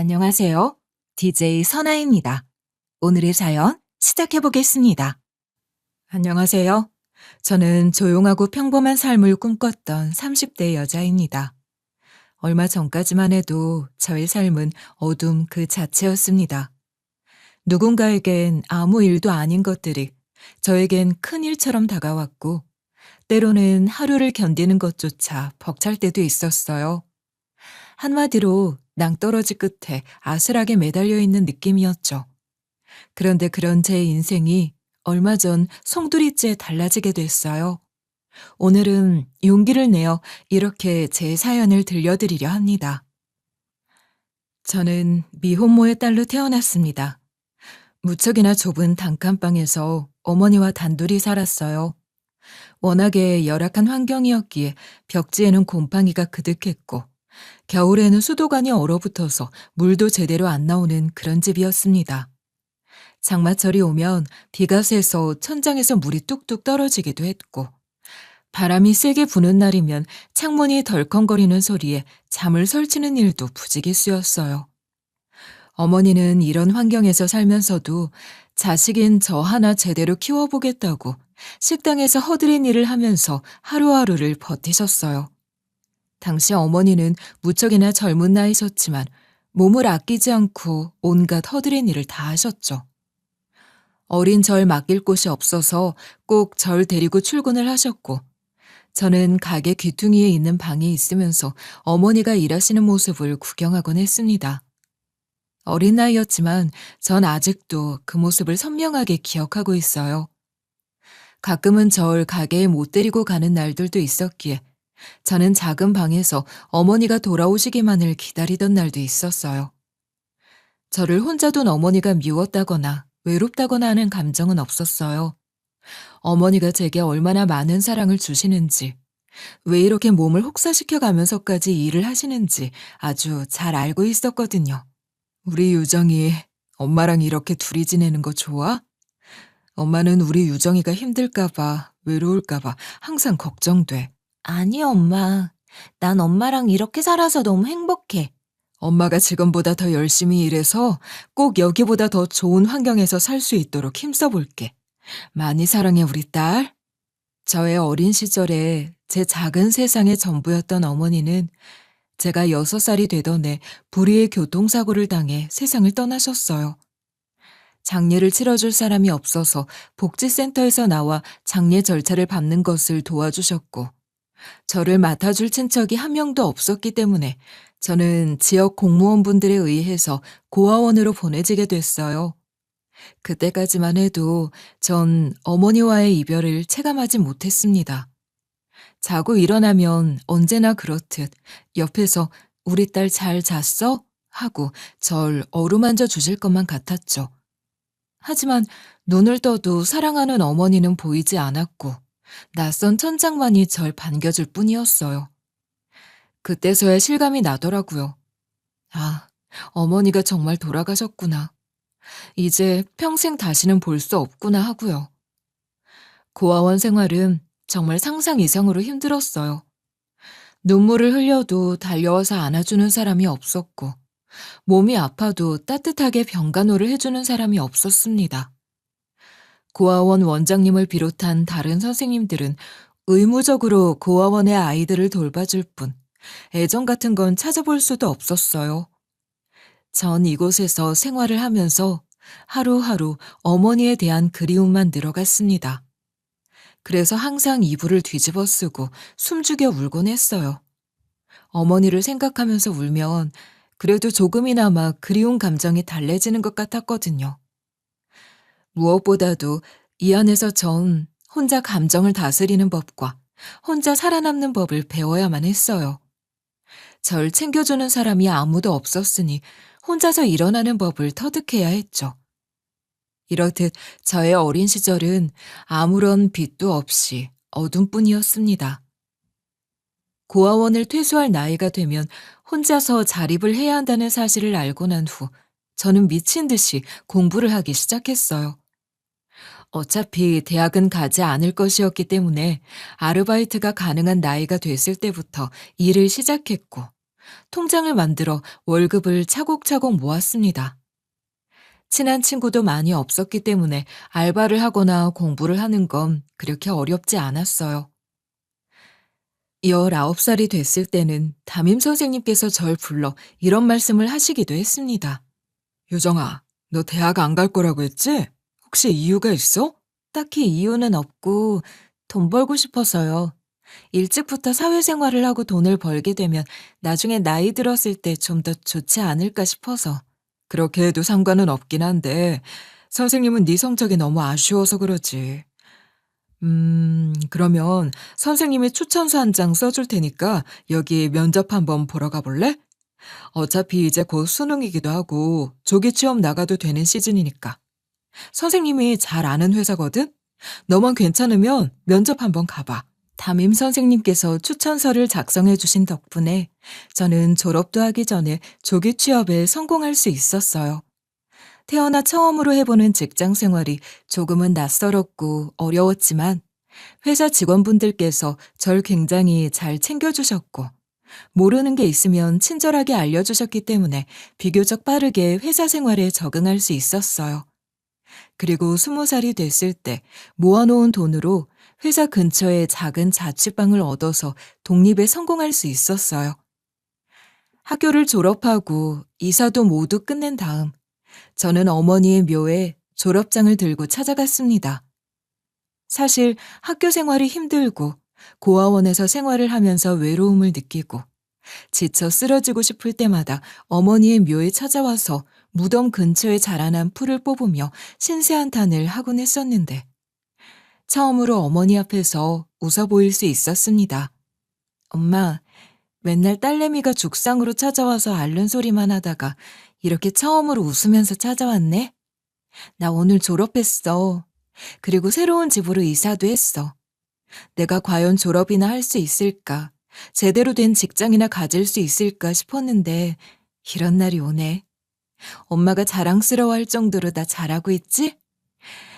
안녕하세요. DJ 선아입니다. 오늘의 사연 시작해 보겠습니다. 안녕하세요. 저는 조용하고 평범한 삶을 꿈꿨던 30대 여자입니다. 얼마 전까지만 해도 저의 삶은 어둠 그 자체였습니다. 누군가에겐 아무 일도 아닌 것들이 저에겐 큰 일처럼 다가왔고, 때로는 하루를 견디는 것조차 벅찰 때도 있었어요. 한마디로 낭떠러지 끝에 아슬하게 매달려 있는 느낌이었죠. 그런데 그런 제 인생이 얼마 전 송두리째 달라지게 됐어요. 오늘은 용기를 내어 이렇게 제 사연을 들려드리려 합니다. 저는 미혼모의 딸로 태어났습니다. 무척이나 좁은 단칸방에서 어머니와 단둘이 살았어요. 워낙에 열악한 환경이었기에 벽지에는 곰팡이가 그득했고, 겨울에는 수도관이 얼어붙어서 물도 제대로 안 나오는 그런 집이었습니다. 장마철이 오면 비가 새서 천장에서 물이 뚝뚝 떨어지기도 했고, 바람이 세게 부는 날이면 창문이 덜컹거리는 소리에 잠을 설치는 일도 부지기수였어요. 어머니는 이런 환경에서 살면서도 자식인 저 하나 제대로 키워보겠다고 식당에서 허드렛 일을 하면서 하루하루를 버티셨어요. 당시 어머니는 무척이나 젊은 나이셨지만 몸을 아끼지 않고 온갖 허드렛 일을 다 하셨죠. 어린 절 맡길 곳이 없어서 꼭 절 데리고 출근을 하셨고, 저는 가게 귀퉁이에 있는 방에 있으면서 어머니가 일하시는 모습을 구경하곤 했습니다. 어린 나이였지만 전 아직도 그 모습을 선명하게 기억하고 있어요. 가끔은 절 가게에 못 데리고 가는 날들도 있었기에 저는 작은 방에서 어머니가 돌아오시기만을 기다리던 날도 있었어요. 저를 혼자 둔 어머니가 미웠다거나 외롭다거나 하는 감정은 없었어요. 어머니가 제게 얼마나 많은 사랑을 주시는지, 왜 이렇게 몸을 혹사시켜 가면서까지 일을 하시는지 아주 잘 알고 있었거든요. 우리 유정이 엄마랑 이렇게 둘이 지내는 거 좋아? 엄마는 우리 유정이가 힘들까봐, 외로울까봐 항상 걱정돼. 아니, 엄마. 난 엄마랑 이렇게 살아서 너무 행복해. 엄마가 지금보다 더 열심히 일해서 꼭 여기보다 더 좋은 환경에서 살 수 있도록 힘써볼게. 많이 사랑해, 우리 딸. 저의 어린 시절에 제 작은 세상의 전부였던 어머니는 제가 6살이 되던 해 불의의 교통사고를 당해 세상을 떠나셨어요. 장례를 치러줄 사람이 없어서 복지센터에서 나와 장례 절차를 밟는 것을 도와주셨고, 저를 맡아줄 친척이 한 명도 없었기 때문에 저는 지역 공무원분들에 의해서 고아원으로 보내지게 됐어요. 그때까지만 해도 전 어머니와의 이별을 체감하지 못했습니다. 자고 일어나면 언제나 그렇듯 옆에서 "우리 딸 잘 잤어?" 하고 절 어루만져 주실 것만 같았죠. 하지만 눈을 떠도 사랑하는 어머니는 보이지 않았고, 낯선 천장만이 절 반겨줄 뿐이었어요. 그때서야 실감이 나더라고요. 아, 어머니가 정말 돌아가셨구나. 이제 평생 다시는 볼 수 없구나 하고요. 고아원 생활은 정말 상상 이상으로 힘들었어요. 눈물을 흘려도 달려와서 안아주는 사람이 없었고, 몸이 아파도 따뜻하게 병간호를 해주는 사람이 없었습니다. 고아원 원장님을 비롯한 다른 선생님들은 의무적으로 고아원의 아이들을 돌봐줄 뿐 애정 같은 건 찾아볼 수도 없었어요. 전 이곳에서 생활을 하면서 하루하루 어머니에 대한 그리움만 늘어갔습니다. 그래서 항상 이불을 뒤집어 쓰고 숨죽여 울곤 했어요. 어머니를 생각하면서 울면 그래도 조금이나마 그리운 감정이 달래지는 것 같았거든요. 무엇보다도 이 안에서 전 혼자 감정을 다스리는 법과 혼자 살아남는 법을 배워야만 했어요. 절 챙겨주는 사람이 아무도 없었으니 혼자서 일어나는 법을 터득해야 했죠. 이렇듯 저의 어린 시절은 아무런 빛도 없이 어둠뿐이었습니다. 고아원을 퇴소할 나이가 되면 혼자서 자립을 해야 한다는 사실을 알고 난 후 저는 미친 듯이 공부를 하기 시작했어요. 어차피 대학은 가지 않을 것이었기 때문에 아르바이트가 가능한 나이가 됐을 때부터 일을 시작했고, 통장을 만들어 월급을 차곡차곡 모았습니다. 친한 친구도 많이 없었기 때문에 알바를 하거나 공부를 하는 건 그렇게 어렵지 않았어요. 19살이 됐을 때는 담임 선생님께서 절 불러 이런 말씀을 하시기도 했습니다. 요정아, 너 대학 안 갈 거라고 했지? 혹시 이유가 있어? 딱히 이유는 없고 돈 벌고 싶어서요. 일찍부터 사회생활을 하고 돈을 벌게 되면 나중에 나이 들었을 때 좀 더 좋지 않을까 싶어서. 그렇게 해도 상관은 없긴 한데 선생님은 네 성적이 너무 아쉬워서 그러지. 그러면 선생님이 추천서 한 장 써줄 테니까 여기 면접 한번 보러 가볼래? 어차피 이제 곧 수능이기도 하고 조기 취업 나가도 되는 시즌이니까. 선생님이 잘 아는 회사거든? 너만 괜찮으면 면접 한번 가봐. 담임 선생님께서 추천서를 작성해 주신 덕분에 저는 졸업도 하기 전에 조기 취업에 성공할 수 있었어요. 태어나 처음으로 해보는 직장 생활이 조금은 낯설었고 어려웠지만 회사 직원분들께서 절 굉장히 잘 챙겨주셨고 모르는 게 있으면 친절하게 알려주셨기 때문에 비교적 빠르게 회사 생활에 적응할 수 있었어요. 그리고 20살이 됐을 때 모아놓은 돈으로 회사 근처에 작은 자취방을 얻어서 독립에 성공할 수 있었어요. 학교를 졸업하고 이사도 모두 끝낸 다음 저는 어머니의 묘에 졸업장을 들고 찾아갔습니다. 사실 학교 생활이 힘들고 고아원에서 생활을 하면서 외로움을 느끼고 지쳐 쓰러지고 싶을 때마다 어머니의 묘에 찾아와서 무덤 근처에 자라난 풀을 뽑으며 신세한탄을 하곤 했었는데 처음으로 어머니 앞에서 웃어 보일 수 있었습니다. 엄마, 맨날 딸내미가 죽상으로 찾아와서 앓는 소리만 하다가 이렇게 처음으로 웃으면서 찾아왔네? 나 오늘 졸업했어. 그리고 새로운 집으로 이사도 했어. 내가 과연 졸업이나 할 수 있을까? 제대로 된 직장이나 가질 수 있을까 싶었는데 이런 날이 오네. 엄마가 자랑스러워할 정도로 나 잘하고 있지?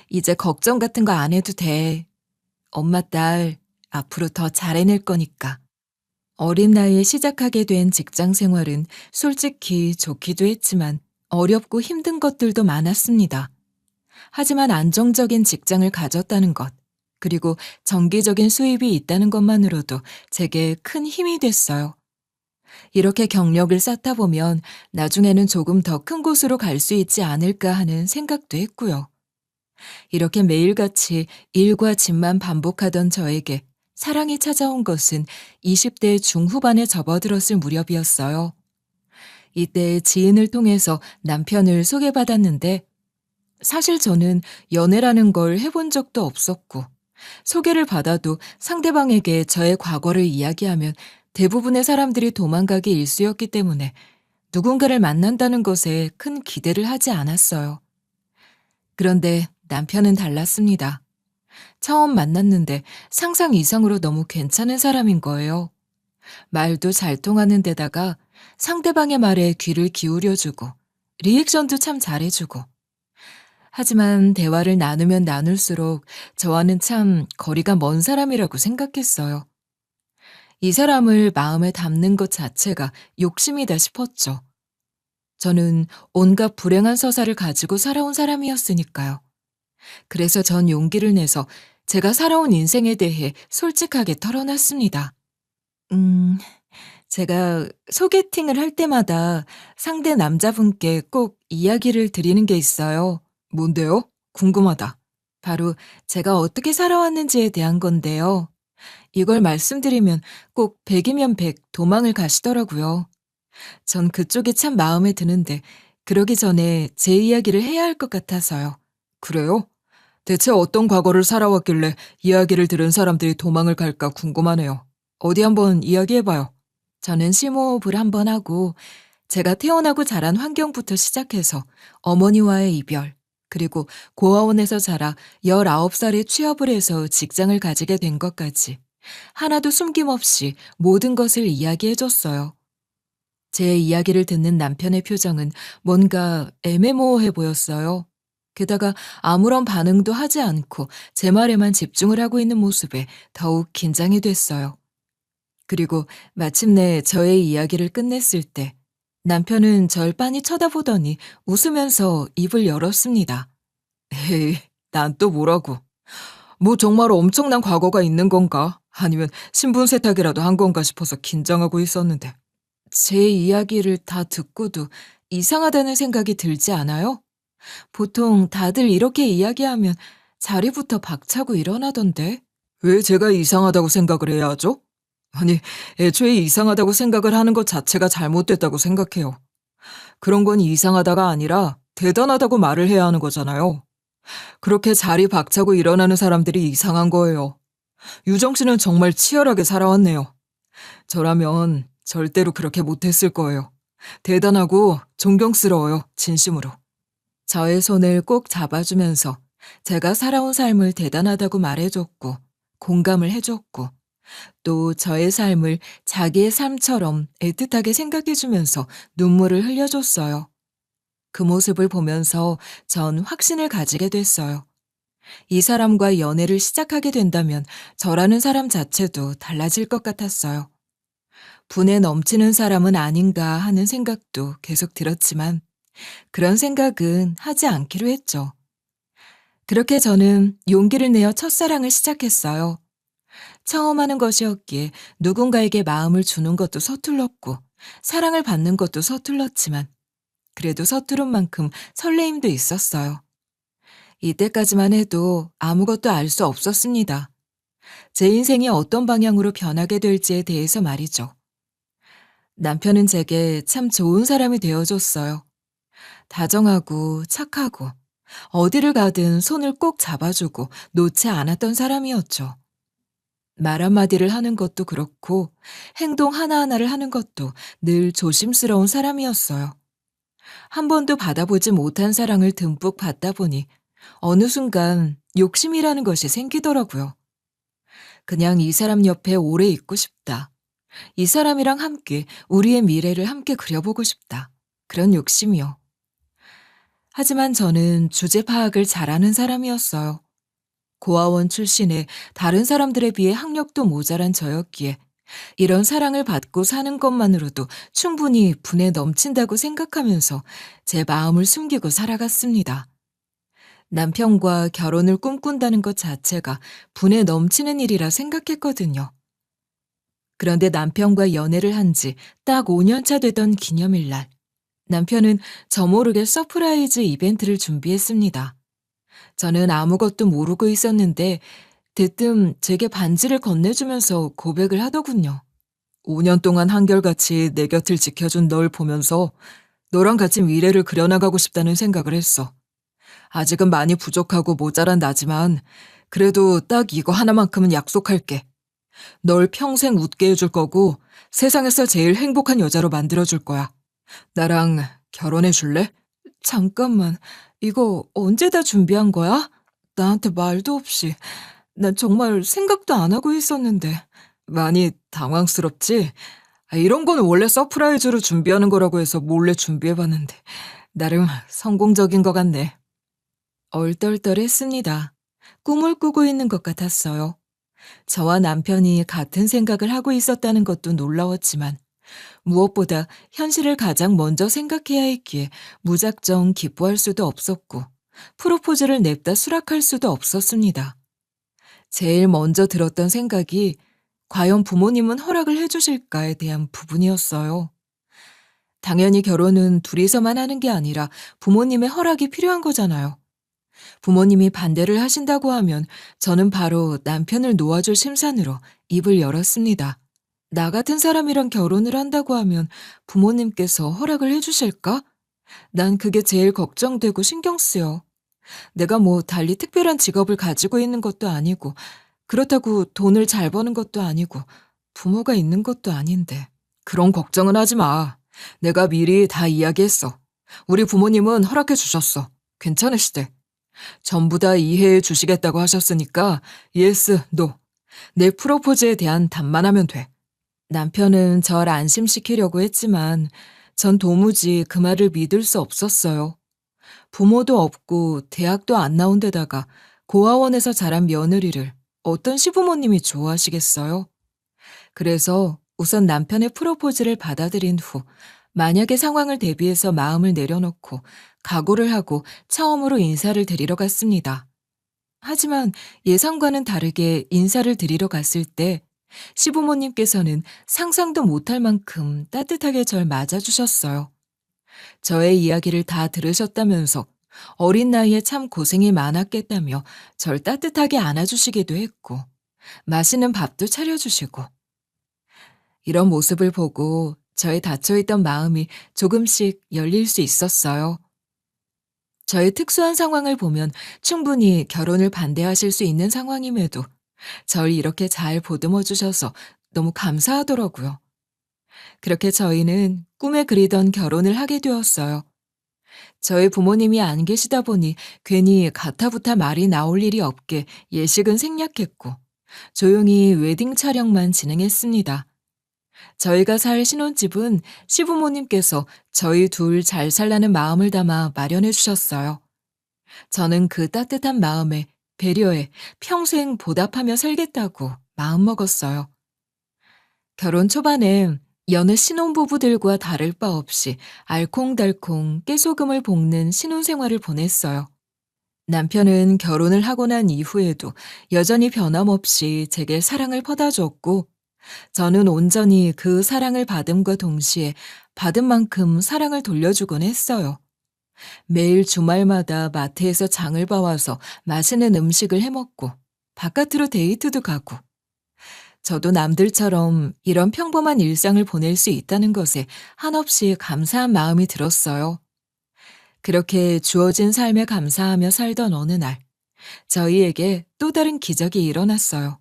이제 걱정 같은 거 안 해도 돼. 엄마 딸 앞으로 더 잘해낼 거니까. 어린 나이에 시작하게 된 직장 생활은 솔직히 좋기도 했지만 어렵고 힘든 것들도 많았습니다. 하지만 안정적인 직장을 가졌다는 것, 그리고 정기적인 수입이 있다는 것만으로도 제게 큰 힘이 됐어요. 이렇게 경력을 쌓다 보면 나중에는 조금 더 큰 곳으로 갈 수 있지 않을까 하는 생각도 했고요. 이렇게 매일같이 일과 집만 반복하던 저에게 사랑이 찾아온 것은 20대 중후반에 접어들었을 무렵이었어요. 이때 지인을 통해서 남편을 소개받았는데 사실 저는 연애라는 걸 해본 적도 없었고 소개를 받아도 상대방에게 저의 과거를 이야기하면 대부분의 사람들이 도망가기 일쑤였기 때문에 누군가를 만난다는 것에 큰 기대를 하지 않았어요. 그런데 남편은 달랐습니다. 처음 만났는데 상상 이상으로 너무 괜찮은 사람인 거예요. 말도 잘 통하는 데다가 상대방의 말에 귀를 기울여주고 리액션도 참 잘해주고 하지만 대화를 나누면 나눌수록 저와는 참 거리가 먼 사람이라고 생각했어요. 이 사람을 마음에 담는 것 자체가 욕심이다 싶었죠. 저는 온갖 불행한 서사를 가지고 살아온 사람이었으니까요. 그래서 전 용기를 내서 제가 살아온 인생에 대해 솔직하게 털어놨습니다. 음, 제가 소개팅을 할 때마다 상대 남자분께 꼭 이야기를 드리는 게 있어요. 뭔데요? 궁금하다. 바로 제가 어떻게 살아왔는지에 대한 건데요. 이걸 말씀드리면 꼭 100이면 100 도망을 가시더라고요. 전 그쪽이 참 마음에 드는데 그러기 전에 제 이야기를 해야 할 것 같아서요. 그래요? 대체 어떤 과거를 살아왔길래 이야기를 들은 사람들이 도망을 갈까 궁금하네요. 어디 한번 이야기해봐요. 저는 심호흡을 한번 하고 제가 태어나고 자란 환경부터 시작해서 어머니와의 이별, 그리고 고아원에서 자라 19살에 취업을 해서 직장을 가지게 된 것까지 하나도 숨김없이 모든 것을 이야기해줬어요. 제 이야기를 듣는 남편의 표정은 뭔가 애매모호해 보였어요. 게다가 아무런 반응도 하지 않고 제 말에만 집중을 하고 있는 모습에 더욱 긴장이 됐어요. 그리고 마침내 저의 이야기를 끝냈을 때 남편은 절 빤히 쳐다보더니 웃으면서 입을 열었습니다. 에이, 난 또 뭐라고. 뭐 정말 엄청난 과거가 있는 건가? 아니면 신분 세탁이라도 한 건가 싶어서 긴장하고 있었는데. 제 이야기를 다 듣고도 이상하다는 생각이 들지 않아요? 보통 다들 이렇게 이야기하면 자리부터 박차고 일어나던데. 왜 제가 이상하다고 생각을 해야 하죠? 아니, 애초에 이상하다고 생각을 하는 것 자체가 잘못됐다고 생각해요. 그런 건 이상하다가 아니라 대단하다고 말을 해야 하는 거잖아요. 그렇게 자리 박차고 일어나는 사람들이 이상한 거예요. 유정 씨는 정말 치열하게 살아왔네요. 저라면 절대로 그렇게 못했을 거예요. 대단하고 존경스러워요, 진심으로. 저의 손을 꼭 잡아주면서 제가 살아온 삶을 대단하다고 말해줬고, 공감을 해줬고, 또 저의 삶을 자기의 삶처럼 애틋하게 생각해주면서 눈물을 흘려줬어요. 그 모습을 보면서 전 확신을 가지게 됐어요. 이 사람과 연애를 시작하게 된다면 저라는 사람 자체도 달라질 것 같았어요. 분에 넘치는 사람은 아닌가 하는 생각도 계속 들었지만 그런 생각은 하지 않기로 했죠. 그렇게 저는 용기를 내어 첫사랑을 시작했어요. 처음 하는 것이었기에 누군가에게 마음을 주는 것도 서툴렀고 사랑을 받는 것도 서툴렀지만 그래도 서투른 만큼 설레임도 있었어요. 이때까지만 해도 아무것도 알 수 없었습니다. 제 인생이 어떤 방향으로 변하게 될지에 대해서 말이죠. 남편은 제게 참 좋은 사람이 되어줬어요. 다정하고 착하고 어디를 가든 손을 꼭 잡아주고 놓지 않았던 사람이었죠. 말 한마디를 하는 것도 그렇고 행동 하나하나를 하는 것도 늘 조심스러운 사람이었어요. 한 번도 받아보지 못한 사랑을 듬뿍 받다 보니 어느 순간 욕심이라는 것이 생기더라고요. 그냥 이 사람 옆에 오래 있고 싶다. 이 사람이랑 함께 우리의 미래를 함께 그려보고 싶다. 그런 욕심이요. 하지만 저는 주제 파악을 잘하는 사람이었어요. 고아원 출신에 다른 사람들에 비해 학력도 모자란 저였기에 이런 사랑을 받고 사는 것만으로도 충분히 분에 넘친다고 생각하면서 제 마음을 숨기고 살아갔습니다. 남편과 결혼을 꿈꾼다는 것 자체가 분에 넘치는 일이라 생각했거든요. 그런데 남편과 연애를 한 지 딱 5년 차 되던 기념일 날, 남편은 저 모르게 서프라이즈 이벤트를 준비했습니다. 저는 아무것도 모르고 있었는데 대뜸 제게 반지를 건네주면서 고백을 하더군요. 5년 동안 한결같이 내 곁을 지켜준 널 보면서 너랑 같이 미래를 그려나가고 싶다는 생각을 했어. 아직은 많이 부족하고 모자란 나지만 그래도 딱 이거 하나만큼은 약속할게. 널 평생 웃게 해줄 거고 세상에서 제일 행복한 여자로 만들어줄 거야. 나랑 결혼해 줄래? 잠깐만, 이거 언제 다 준비한 거야? 나한테 말도 없이. 난 정말 생각도 안 하고 있었는데. 많이 당황스럽지? 이런 건 원래 서프라이즈로 준비하는 거라고 해서 몰래 준비해봤는데 나름 성공적인 것 같네. 얼떨떨했습니다. 꿈을 꾸고 있는 것 같았어요. 저와 남편이 같은 생각을 하고 있었다는 것도 놀라웠지만 무엇보다 현실을 가장 먼저 생각해야 했기에 무작정 기뻐할 수도 없었고 프로포즈를 냅다 수락할 수도 없었습니다. 제일 먼저 들었던 생각이 과연 부모님은 허락을 해주실까에 대한 부분이었어요. 당연히 결혼은 둘이서만 하는 게 아니라 부모님의 허락이 필요한 거잖아요. 부모님이 반대를 하신다고 하면 저는 바로 남편을 놓아줄 심산으로 입을 열었습니다. 나 같은 사람이랑 결혼을 한다고 하면 부모님께서 허락을 해주실까? 난 그게 제일 걱정되고 신경 쓰여. 내가 뭐 달리 특별한 직업을 가지고 있는 것도 아니고 그렇다고 돈을 잘 버는 것도 아니고 부모가 있는 것도 아닌데. 그런 걱정은 하지 마. 내가 미리 다 이야기했어. 우리 부모님은 허락해 주셨어. 괜찮으시대. 전부 다 이해해 주시겠다고 하셨으니까 예스, 노. 내 프로포즈에 대한 답만 하면 돼. 남편은 절 안심시키려고 했지만 전 도무지 그 말을 믿을 수 없었어요. 부모도 없고 대학도 안 나온 데다가 고아원에서 자란 며느리를 어떤 시부모님이 좋아하시겠어요? 그래서 우선 남편의 프로포즈를 받아들인 후 만약의 상황을 대비해서 마음을 내려놓고 각오를 하고 처음으로 인사를 드리러 갔습니다. 하지만 예상과는 다르게 인사를 드리러 갔을 때 시부모님께서는 상상도 못할 만큼 따뜻하게 절 맞아주셨어요. 저의 이야기를 다 들으셨다면서 어린 나이에 참 고생이 많았겠다며 절 따뜻하게 안아주시기도 했고, 맛있는 밥도 차려주시고, 이런 모습을 보고 저의 닫혀있던 마음이 조금씩 열릴 수 있었어요. 저의 특수한 상황을 보면 충분히 결혼을 반대하실 수 있는 상황임에도 절 이렇게 잘 보듬어 주셔서 너무 감사하더라고요. 그렇게 저희는 꿈에 그리던 결혼을 하게 되었어요. 저희 부모님이 안 계시다 보니 괜히 가타부타 말이 나올 일이 없게 예식은 생략했고 조용히 웨딩 촬영만 진행했습니다. 저희가 살 신혼집은 시부모님께서 저희 둘 잘 살라는 마음을 담아 마련해 주셨어요. 저는 그 따뜻한 마음에 배려에 평생 보답하며 살겠다고 마음먹었어요. 결혼 초반엔 여느 신혼부부들과 다를 바 없이 알콩달콩 깨소금을 볶는 신혼생활을 보냈어요. 남편은 결혼을 하고 난 이후에도 여전히 변함없이 제게 사랑을 퍼다줬고, 저는 온전히 그 사랑을 받음과 동시에 받은 만큼 사랑을 돌려주곤 했어요. 매일 주말마다 마트에서 장을 봐와서 맛있는 음식을 해먹고, 바깥으로 데이트도 가고, 저도 남들처럼 이런 평범한 일상을 보낼 수 있다는 것에 한없이 감사한 마음이 들었어요. 그렇게 주어진 삶에 감사하며 살던 어느 날, 저희에게 또 다른 기적이 일어났어요.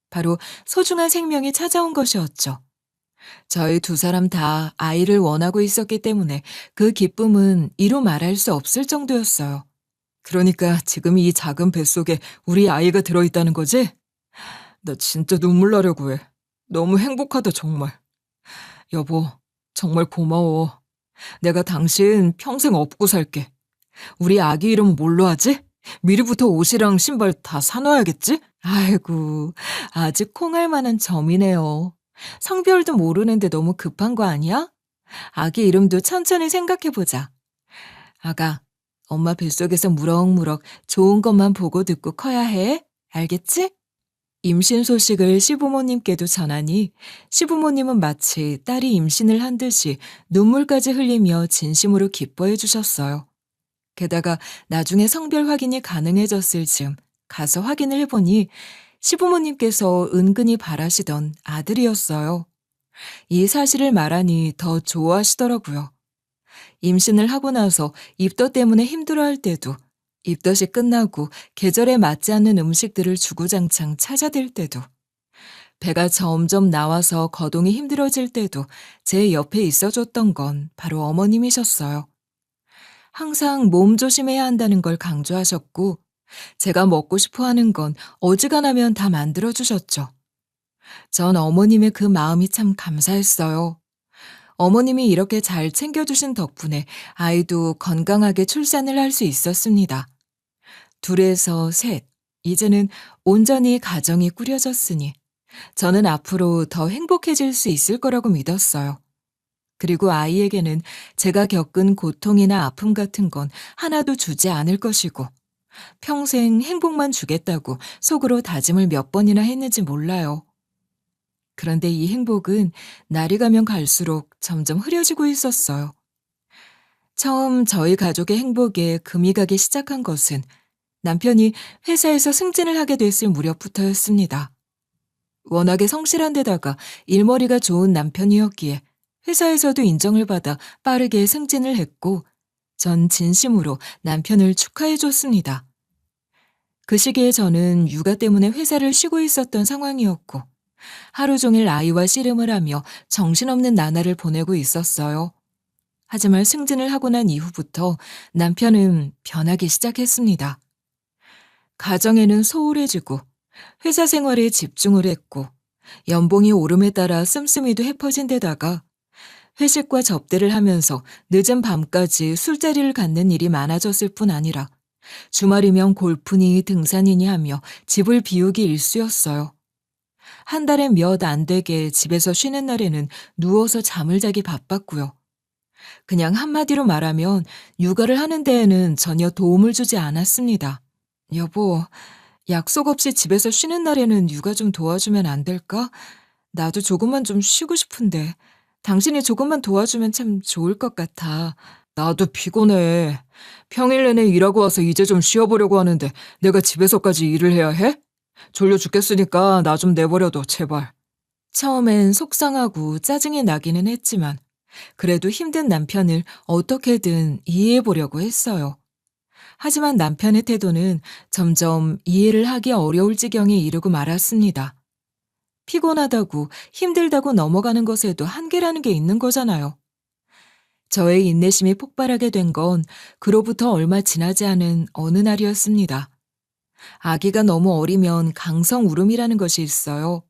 바로 소중한 생명이 찾아온 것이었죠. 저희 두 사람 다 아이를 원하고 있었기 때문에 그 기쁨은 이루 말할 수 없을 정도였어요. 그러니까 지금 이 작은 뱃속에 우리 아이가 들어있다는 거지? 나 진짜 눈물 나려고 해. 너무 행복하다, 정말. 여보, 정말 고마워. 내가 당신 평생 업고 살게. 우리 아기 이름 뭘로 하지? 미리부터 옷이랑 신발 다 사놔야겠지? 아이고, 아직 콩할 만한 점이네요. 성별도 모르는데 너무 급한 거 아니야? 아기 이름도 천천히 생각해보자. 아가, 엄마 뱃속에서 무럭무럭 좋은 것만 보고 듣고 커야 해. 알겠지? 임신 소식을 시부모님께도 전하니 시부모님은 마치 딸이 임신을 한 듯이 눈물까지 흘리며 진심으로 기뻐해 주셨어요. 게다가 나중에 성별 확인이 가능해졌을 즈음 가서 확인을 해보니 시부모님께서 은근히 바라시던 아들이었어요. 이 사실을 말하니 더 좋아하시더라고요. 임신을 하고 나서 입덧 때문에 힘들어할 때도, 입덧이 끝나고 계절에 맞지 않는 음식들을 주구장창 찾아댈 때도, 배가 점점 나와서 거동이 힘들어질 때도 제 옆에 있어줬던 건 바로 어머님이셨어요. 항상 몸 조심해야 한다는 걸 강조하셨고, 제가 먹고 싶어 하는 건 어지간하면 다 만들어주셨죠. 전 어머님의 그 마음이 참 감사했어요. 어머님이 이렇게 잘 챙겨주신 덕분에 아이도 건강하게 출산을 할 수 있었습니다. 둘에서 셋, 이제는 온전히 가정이 꾸려졌으니 저는 앞으로 더 행복해질 수 있을 거라고 믿었어요. 그리고 아이에게는 제가 겪은 고통이나 아픔 같은 건 하나도 주지 않을 것이고 평생 행복만 주겠다고 속으로 다짐을 몇 번이나 했는지 몰라요. 그런데 이 행복은 날이 가면 갈수록 점점 흐려지고 있었어요. 처음 저희 가족의 행복에 금이 가기 시작한 것은 남편이 회사에서 승진을 하게 됐을 무렵부터였습니다. 워낙에 성실한 데다가 일머리가 좋은 남편이었기에 회사에서도 인정을 받아 빠르게 승진을 했고 전 진심으로 남편을 축하해 줬습니다. 그 시기에 저는 육아 때문에 회사를 쉬고 있었던 상황이었고 하루 종일 아이와 씨름을 하며 정신없는 나날을 보내고 있었어요. 하지만 승진을 하고 난 이후부터 남편은 변하기 시작했습니다. 가정에는 소홀해지고 회사 생활에 집중을 했고 연봉이 오름에 따라 씀씀이도 해퍼진 데다가 회식과 접대를 하면서 늦은 밤까지 술자리를 갖는 일이 많아졌을 뿐 아니라 주말이면 골프니 등산이니 하며 집을 비우기 일쑤였어요. 한 달에 몇 안 되게 집에서 쉬는 날에는 누워서 잠을 자기 바빴고요. 그냥 한마디로 말하면 육아를 하는 데에는 전혀 도움을 주지 않았습니다. 여보, 약속 없이 집에서 쉬는 날에는 육아 좀 도와주면 안 될까? 나도 조금만 좀 쉬고 싶은데. 당신이 조금만 도와주면 참 좋을 것 같아. 나도 피곤해. 평일 내내 일하고 와서 이제 좀 쉬어보려고 하는데 내가 집에서까지 일을 해야 해? 졸려 죽겠으니까 나 좀 내버려둬, 제발. 처음엔 속상하고 짜증이 나기는 했지만 그래도 힘든 남편을 어떻게든 이해해보려고 했어요. 하지만 남편의 태도는 점점 이해를 하기 어려울 지경에 이르고 말았습니다. 피곤하다고 힘들다고 넘어가는 것에도 한계라는 게 있는 거잖아요. 저의 인내심이 폭발하게 된 건 그로부터 얼마 지나지 않은 어느 날이었습니다. 아기가 너무 어리면 강성 울음이라는 것이 있어요.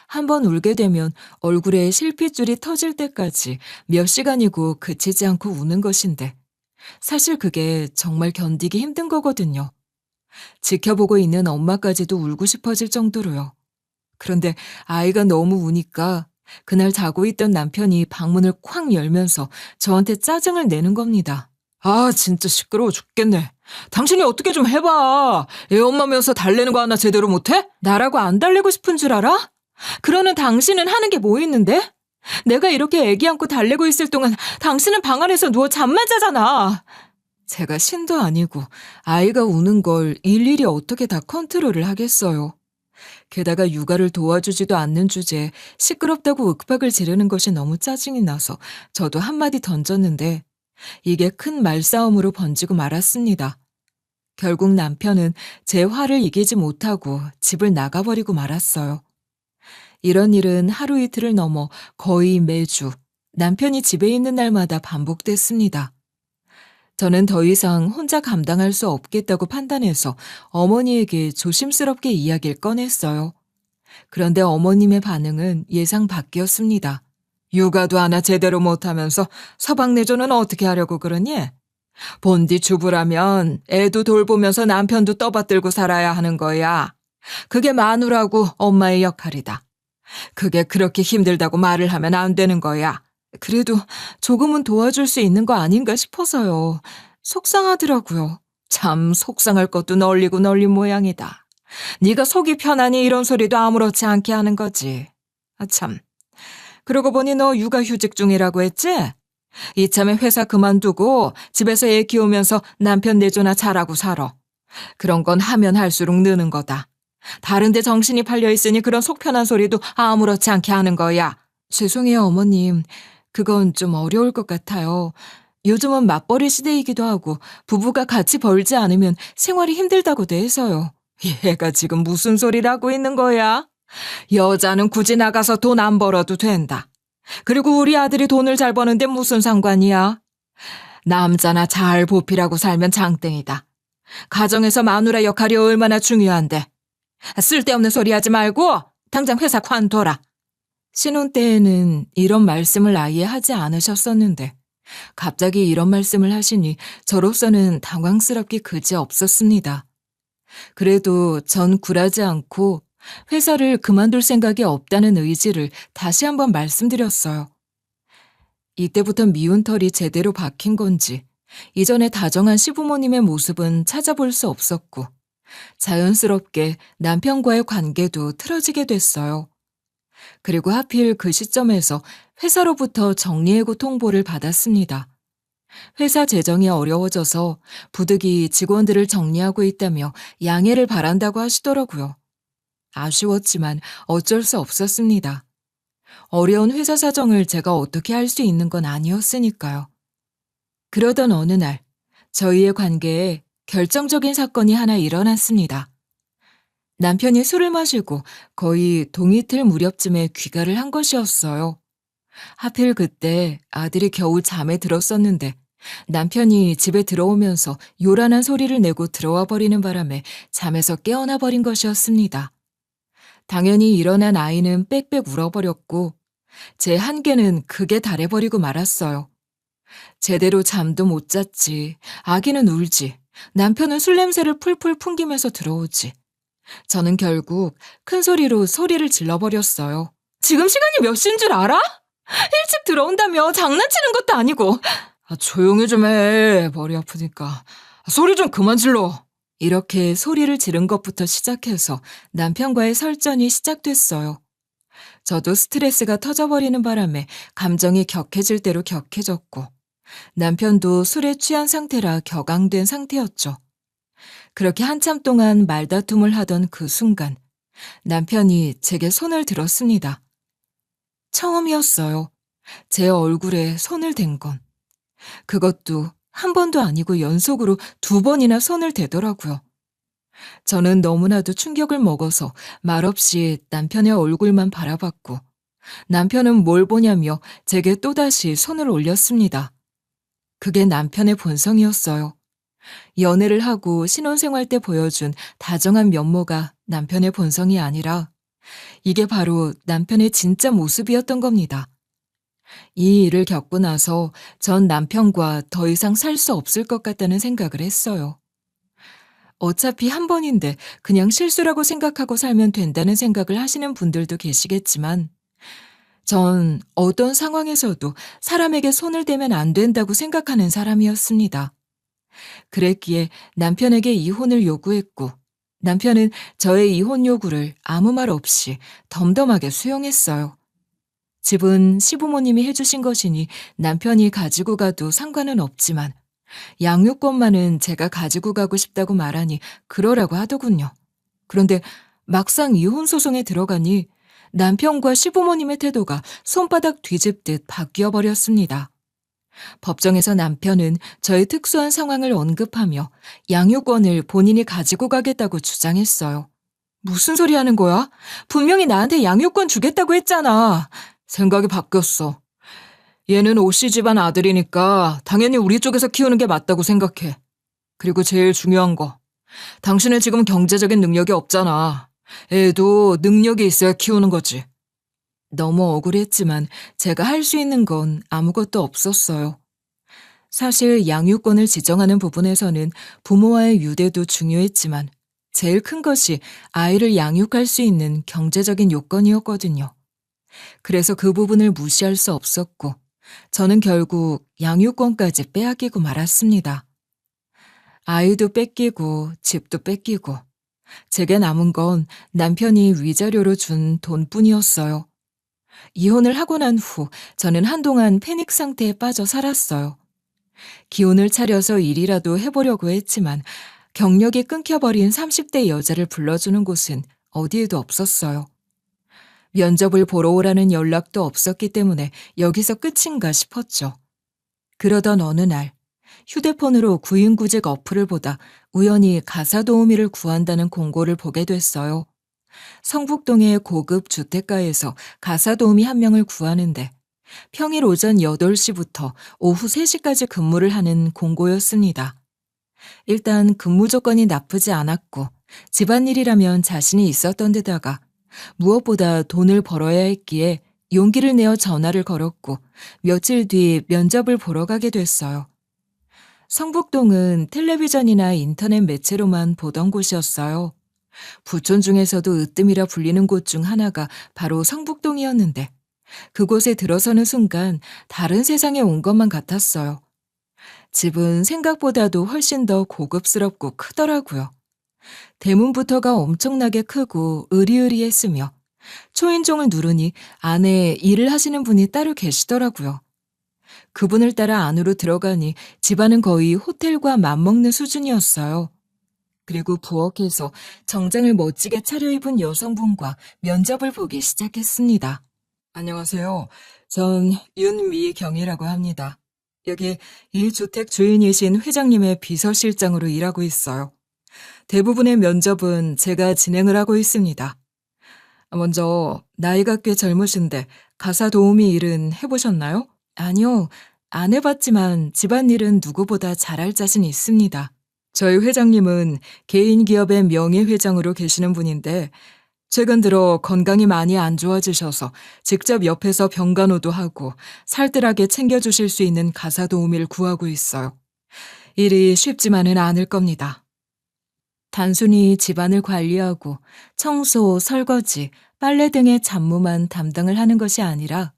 한번 울게 되면 얼굴에 실핏줄이 터질 때까지 몇 시간이고 그치지 않고 우는 것인데 사실 그게 정말 견디기 힘든 거거든요. 지켜보고 있는 엄마까지도 울고 싶어질 정도로요. 그런데 아이가 너무 우니까 그날 자고 있던 남편이 방문을 쾅 열면서 저한테 짜증을 내는 겁니다. 아, 진짜 시끄러워 죽겠네. 당신이 어떻게 좀 해봐. 애 엄마면서 달래는 거 하나 제대로 못해? 나라고 안 달래고 싶은 줄 알아? 그러는 당신은 하는 게 뭐 있는데? 내가 이렇게 애기 안고 달래고 있을 동안 당신은 방 안에서 누워 잠만 자잖아. 제가 신도 아니고 아이가 우는 걸 일일이 어떻게 다 컨트롤을 하겠어요. 게다가 육아를 도와주지도 않는 주제에 시끄럽다고 윽박을 지르는 것이 너무 짜증이 나서 저도 한마디 던졌는데 이게 큰 말싸움으로 번지고 말았습니다. 결국 남편은 제 화를 이기지 못하고 집을 나가버리고 말았어요. 이런 일은 하루 이틀을 넘어 거의 매주 남편이 집에 있는 날마다 반복됐습니다. 저는 더 이상 혼자 감당할 수 없겠다고 판단해서 어머니에게 조심스럽게 이야기를 꺼냈어요. 그런데 어머님의 반응은 예상 밖이었습니다. 육아도 하나 제대로 못하면서 서방 내조는 어떻게 하려고 그러니? 본디 주부라면 애도 돌보면서 남편도 떠받들고 살아야 하는 거야. 그게 마누라고 엄마의 역할이다. 그게 그렇게 힘들다고 말을 하면 안 되는 거야. 그래도 조금은 도와줄 수 있는 거 아닌가 싶어서요. 속상하더라고요. 참 속상할 것도 널리고 널린 모양이다. 네가 속이 편하니 이런 소리도 아무렇지 않게 하는 거지. 아 참. 그러고 보니 너 육아휴직 중이라고 했지? 이참에 회사 그만두고 집에서 애 키우면서 남편 내조나 잘하고 살아. 그런 건 하면 할수록 느는 거다. 다른데 정신이 팔려있으니 그런 속편한 소리도 아무렇지 않게 하는 거야. 죄송해요, 어머님. 그건 좀 어려울 것 같아요. 요즘은 맞벌이 시대이기도 하고 부부가 같이 벌지 않으면 생활이 힘들다고도 해서요. 얘가 지금 무슨 소리를 하고 있는 거야? 여자는 굳이 나가서 돈 안 벌어도 된다. 그리고 우리 아들이 돈을 잘 버는데 무슨 상관이야? 남자나 잘 보필하고 살면 장땡이다. 가정에서 마누라 역할이 얼마나 중요한데. 쓸데없는 소리 하지 말고 당장 회사 관둬라. 신혼 때에는 이런 말씀을 아예 하지 않으셨었는데 갑자기 이런 말씀을 하시니 저로서는 당황스럽기 그지없었습니다. 그래도 전 굴하지 않고 회사를 그만둘 생각이 없다는 의지를 다시 한번 말씀드렸어요. 이때부터 미운 털이 제대로 박힌 건지 이전에 다정한 시부모님의 모습은 찾아볼 수 없었고 자연스럽게 남편과의 관계도 틀어지게 됐어요. 그리고 하필 그 시점에서 회사로부터 정리해고 통보를 받았습니다. 회사 재정이 어려워져서 부득이 직원들을 정리하고 있다며 양해를 바란다고 하시더라고요. 아쉬웠지만 어쩔 수 없었습니다. 어려운 회사 사정을 제가 어떻게 할 수 있는 건 아니었으니까요. 그러던 어느 날 저희의 관계에 결정적인 사건이 하나 일어났습니다. 남편이 술을 마시고 거의 동이틀 무렵쯤에 귀가를 한 것이었어요. 하필 그때 아들이 겨우 잠에 들었었는데 남편이 집에 들어오면서 요란한 소리를 내고 들어와 버리는 바람에 잠에서 깨어나 버린 것이었습니다. 당연히 일어난 아이는 빽빽 울어버렸고 제 한계는 극에 달해버리고 말았어요. 제대로 잠도 못 잤지. 아기는 울지. 남편은 술 냄새를 풀풀 풍기면서 들어오지. 저는 결국 큰 소리로 소리를 질러버렸어요. 지금 시간이 몇 시인 줄 알아? 일찍 들어온다며 장난치는 것도 아니고. 조용히 좀 해. 머리 아프니까. 소리 좀 그만 질러. 이렇게 소리를 지른 것부터 시작해서 남편과의 설전이 시작됐어요. 저도 스트레스가 터져버리는 바람에 감정이 격해질 대로 격해졌고 남편도 술에 취한 상태라 격앙된 상태였죠. 그렇게 한참 동안 말다툼을 하던 그 순간 남편이 제게 손을 들었습니다. 처음이었어요. 제 얼굴에 손을 댄 건. 그것도 한 번도 아니고 연속으로 2번이나 손을 대더라고요. 저는 너무나도 충격을 먹어서 말없이 남편의 얼굴만 바라봤고 남편은 뭘 보냐며 제게 또다시 손을 올렸습니다. 그게 남편의 본성이었어요. 연애를 하고 신혼생활 때 보여준 다정한 면모가 남편의 본성이 아니라 이게 바로 남편의 진짜 모습이었던 겁니다. 이 일을 겪고 나서 전 남편과 더 이상 살 수 없을 것 같다는 생각을 했어요. 어차피 한 번인데 그냥 실수라고 생각하고 살면 된다는 생각을 하시는 분들도 계시겠지만 전 어떤 상황에서도 사람에게 손을 대면 안 된다고 생각하는 사람이었습니다. 그랬기에 남편에게 이혼을 요구했고 남편은 저의 이혼 요구를 아무 말 없이 덤덤하게 수용했어요. 집은 시부모님이 해주신 것이니 남편이 가지고 가도 상관은 없지만 양육권만은 제가 가지고 가고 싶다고 말하니 그러라고 하더군요. 그런데 막상 이혼 소송에 들어가니 남편과 시부모님의 태도가 손바닥 뒤집듯 바뀌어 버렸습니다. 법정에서 남편은 저의 특수한 상황을 언급하며 양육권을 본인이 가지고 가겠다고 주장했어요. 무슨 소리 하는 거야? 분명히 나한테 양육권 주겠다고 했잖아. 생각이 바뀌었어. 얘는 오씨 집안 아들이니까 당연히 우리 쪽에서 키우는 게 맞다고 생각해. 그리고 제일 중요한 거. 당신은 지금 경제적인 능력이 없잖아. 애도 능력이 있어야 키우는 거지. 너무 억울했지만 제가 할 수 있는 건 아무것도 없었어요. 사실 양육권을 지정하는 부분에서는 부모와의 유대도 중요했지만 제일 큰 것이 아이를 양육할 수 있는 경제적인 요건이었거든요. 그래서 그 부분을 무시할 수 없었고 저는 결국 양육권까지 빼앗기고 말았습니다. 아이도 뺏기고 집도 뺏기고 제게 남은 건 남편이 위자료로 준 돈뿐이었어요. 이혼을 하고 난 후 저는 한동안 패닉 상태에 빠져 살았어요. 기운을 차려서 일이라도 해보려고 했지만 경력이 끊겨버린 30대 여자를 불러주는 곳은 어디에도 없었어요. 면접을 보러 오라는 연락도 없었기 때문에 여기서 끝인가 싶었죠. 그러던 어느 날 휴대폰으로 구인구직 어플을 보다 우연히 가사도우미를 구한다는 공고를 보게 됐어요. 성북동의 고급 주택가에서 가사도우미 1명을 구하는데 평일 오전 8시부터 오후 3시까지 근무를 하는 공고였습니다. 일단 근무 조건이 나쁘지 않았고 집안일이라면 자신이 있었던 데다가 무엇보다 돈을 벌어야 했기에 용기를 내어 전화를 걸었고 며칠 뒤 면접을 보러 가게 됐어요. 성북동은 텔레비전이나 인터넷 매체로만 보던 곳이었어요. 부촌 중에서도 으뜸이라 불리는 곳 중 하나가 바로 성북동이었는데 그곳에 들어서는 순간 다른 세상에 온 것만 같았어요. 집은 생각보다도 훨씬 더 고급스럽고 크더라고요. 대문부터가 엄청나게 크고 으리으리했으며 초인종을 누르니 안에 일을 하시는 분이 따로 계시더라고요. 그분을 따라 안으로 들어가니 집안은 거의 호텔과 맞먹는 수준이었어요. 그리고 부엌에서 정장을 멋지게 차려입은 여성분과 면접을 보기 시작했습니다. 안녕하세요. 전 윤미경이라고 합니다. 여기 이 주택 주인이신 회장님의 비서실장으로 일하고 있어요. 대부분의 면접은 제가 진행을 하고 있습니다. 먼저 나이가 꽤 젊으신데 가사 도우미 일은 해보셨나요? 아니요. 안 해봤지만 집안일은 누구보다 잘할 자신 있습니다. 저희 회장님은 개인 기업의 명예회장으로 계시는 분인데 최근 들어 건강이 많이 안 좋아지셔서 직접 옆에서 병간호도 하고 살뜰하게 챙겨주실 수 있는 가사 도우미를 구하고 있어요. 일이 쉽지만은 않을 겁니다. 단순히 집안을 관리하고 청소, 설거지, 빨래 등의 잡무만 담당을 하는 것이 아니라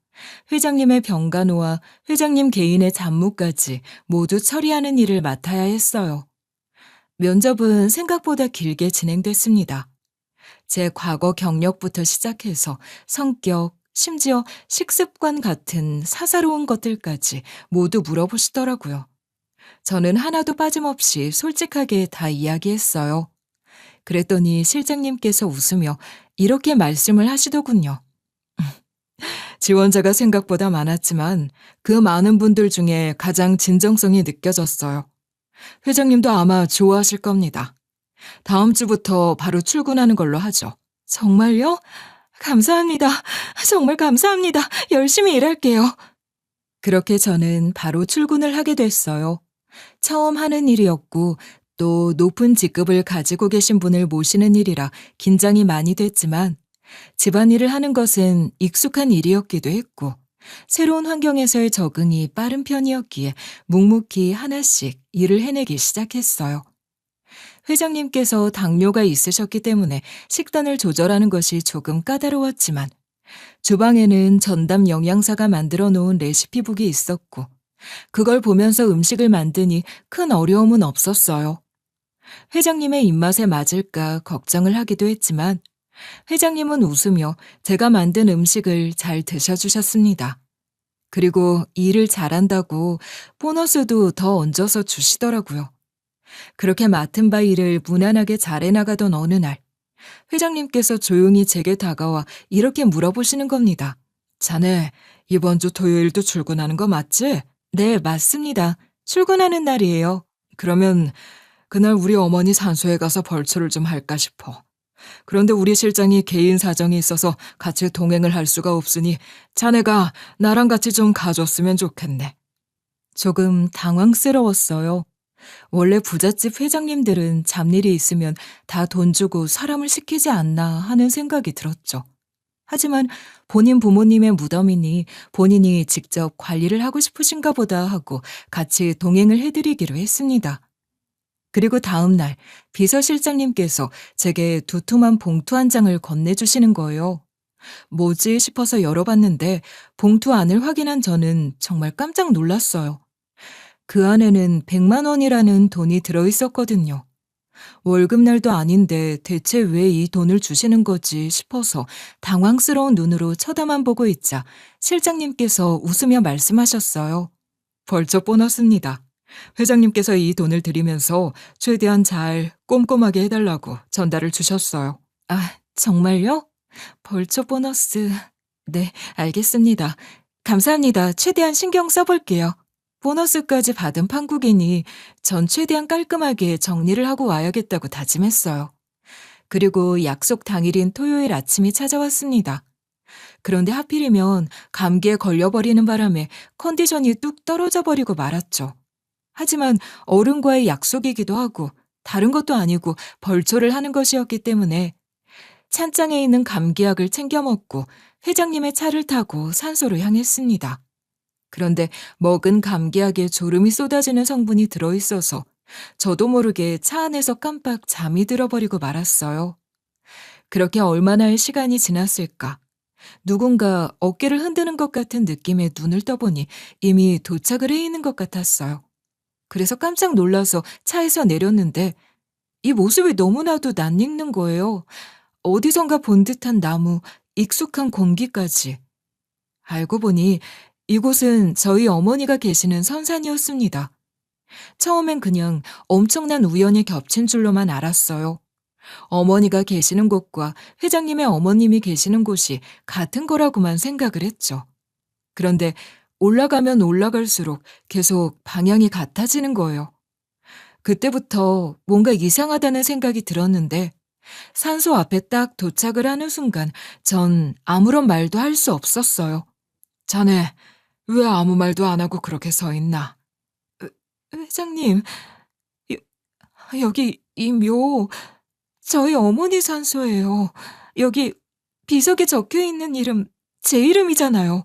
회장님의 병간호와 회장님 개인의 잡무까지 모두 처리하는 일을 맡아야 했어요. 면접은 생각보다 길게 진행됐습니다. 제 과거 경력부터 시작해서 성격, 심지어 식습관 같은 사사로운 것들까지 모두 물어보시더라고요. 저는 하나도 빠짐없이 솔직하게 다 이야기했어요. 그랬더니 실장님께서 웃으며 이렇게 말씀을 하시더군요. 지원자가 생각보다 많았지만 그 많은 분들 중에 가장 진정성이 느껴졌어요. 회장님도 아마 좋아하실 겁니다. 다음 주부터 바로 출근하는 걸로 하죠. 정말요? 감사합니다. 정말 감사합니다. 열심히 일할게요. 그렇게 저는 바로 출근을 하게 됐어요. 처음 하는 일이었고 또 높은 직급을 가지고 계신 분을 모시는 일이라 긴장이 많이 됐지만 집안일을 하는 것은 익숙한 일이었기도 했고 새로운 환경에서의 적응이 빠른 편이었기에 묵묵히 하나씩 일을 해내기 시작했어요. 회장님께서 당뇨가 있으셨기 때문에 식단을 조절하는 것이 조금 까다로웠지만 주방에는 전담 영양사가 만들어 놓은 레시피북이 있었고 그걸 보면서 음식을 만드니 큰 어려움은 없었어요. 회장님의 입맛에 맞을까 걱정을 하기도 했지만 회장님은 웃으며 제가 만든 음식을 잘 드셔주셨습니다. 그리고 일을 잘한다고 보너스도 더 얹어서 주시더라고요. 그렇게 맡은 바 일을 무난하게 잘해나가던 어느 날, 회장님께서 조용히 제게 다가와 이렇게 물어보시는 겁니다. 자네, 이번 주 토요일도 출근하는 거 맞지? 네, 맞습니다. 출근하는 날이에요. 그러면 그날 우리 어머니 산소에 가서 벌초를 좀 할까 싶어. 그런데 우리 실장이 개인 사정이 있어서 같이 동행을 할 수가 없으니 자네가 나랑 같이 좀 가줬으면 좋겠네. 조금 당황스러웠어요. 원래 부잣집 회장님들은 잡일이 있으면 다 돈 주고 사람을 시키지 않나 하는 생각이 들었죠. 하지만 본인 부모님의 무덤이니 본인이 직접 관리를 하고 싶으신가 보다 하고 같이 동행을 해드리기로 했습니다. 그리고 다음 날 비서실장님께서 제게 두툼한 봉투 한 장을 건네주시는 거예요. 뭐지 싶어서 열어봤는데 봉투 안을 확인한 저는 정말 깜짝 놀랐어요. 그 안에는 100만 원이라는 돈이 들어있었거든요. 월급날도 아닌데 대체 왜 이 돈을 주시는 거지 싶어서 당황스러운 눈으로 쳐다만 보고 있자 실장님께서 웃으며 말씀하셨어요. 벌써 보너스입니다. 회장님께서 이 돈을 드리면서 최대한 잘 꼼꼼하게 해달라고 전달을 주셨어요. 아, 정말요? 벌초 보너스. 네, 알겠습니다. 감사합니다. 최대한 신경 써볼게요. 보너스까지 받은 판국이니 전 최대한 깔끔하게 정리를 하고 와야겠다고 다짐했어요. 그리고 약속 당일인 토요일 아침이 찾아왔습니다. 그런데 하필이면 감기에 걸려버리는 바람에 컨디션이 뚝 떨어져 버리고 말았죠. 하지만 어른과의 약속이기도 하고 다른 것도 아니고 벌초를 하는 것이었기 때문에 찬장에 있는 감기약을 챙겨 먹고 회장님의 차를 타고 산소로 향했습니다. 그런데 먹은 감기약에 졸음이 쏟아지는 성분이 들어있어서 저도 모르게 차 안에서 깜빡 잠이 들어버리고 말았어요. 그렇게 얼마나의 시간이 지났을까? 누군가 어깨를 흔드는 것 같은 느낌에 눈을 떠보니 이미 도착을 해 있는 것 같았어요. 그래서 깜짝 놀라서 차에서 내렸는데 이 모습이 너무나도 낯익는 거예요. 어디선가 본 듯한 나무, 익숙한 공기까지. 알고 보니 이곳은 저희 어머니가 계시는 선산이었습니다. 처음엔 그냥 엄청난 우연이 겹친 줄로만 알았어요. 어머니가 계시는 곳과 회장님의 어머님이 계시는 곳이 같은 거라고만 생각을 했죠. 그런데 올라가면 올라갈수록 계속 방향이 같아지는 거예요. 그때부터 뭔가 이상하다는 생각이 들었는데 산소 앞에 딱 도착을 하는 순간 전 아무런 말도 할 수 없었어요. 자네, 왜 아무 말도 안 하고 그렇게 서 있나? 회장님, 여기 이 묘, 저희 어머니 산소예요. 여기 비석에 적혀 있는 이름, 제 이름이잖아요.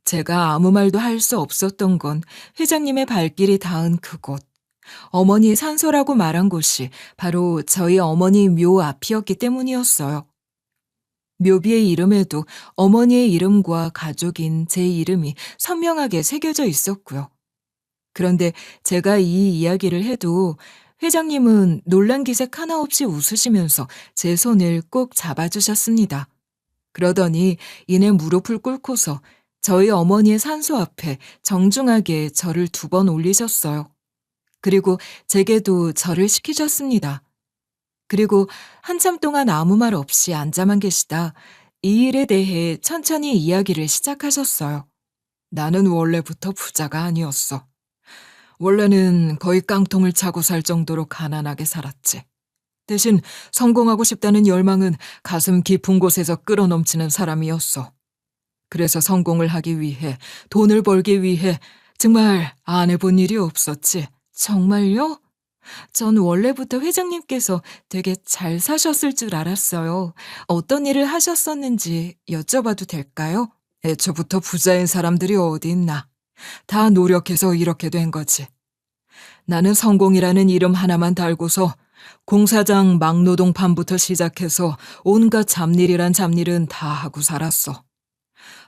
제가 아무 말도 할 수 없었던 건 회장님의 발길이 닿은 그곳. 어머니 산소라고 말한 곳이 바로 저희 어머니 묘 앞이었기 때문이었어요. 묘비의 이름에도 어머니의 이름과 가족인 제 이름이 선명하게 새겨져 있었고요. 그런데 제가 이 이야기를 해도 회장님은 놀란 기색 하나 없이 웃으시면서 제 손을 꼭 잡아주셨습니다. 그러더니 이내 무릎을 꿇고서 저희 어머니의 산소 앞에 정중하게 절을 2번 올리셨어요. 그리고 제게도 절을 시키셨습니다. 그리고 한참 동안 아무 말 없이 앉아만 계시다 이 일에 대해 천천히 이야기를 시작하셨어요. 나는 원래부터 부자가 아니었어. 원래는 거의 깡통을 차고 살 정도로 가난하게 살았지. 대신 성공하고 싶다는 열망은 가슴 깊은 곳에서 끌어넘치는 사람이었어. 그래서 성공을 하기 위해, 돈을 벌기 위해 정말 안 해본 일이 없었지. 정말요? 전 원래부터 회장님께서 되게 잘 사셨을 줄 알았어요. 어떤 일을 하셨었는지 여쭤봐도 될까요? 애초부터 부자인 사람들이 어디 있나. 다 노력해서 이렇게 된 거지. 나는 성공이라는 이름 하나만 달고서 공사장 막노동판부터 시작해서 온갖 잡일이란 잡일은 다 하고 살았어.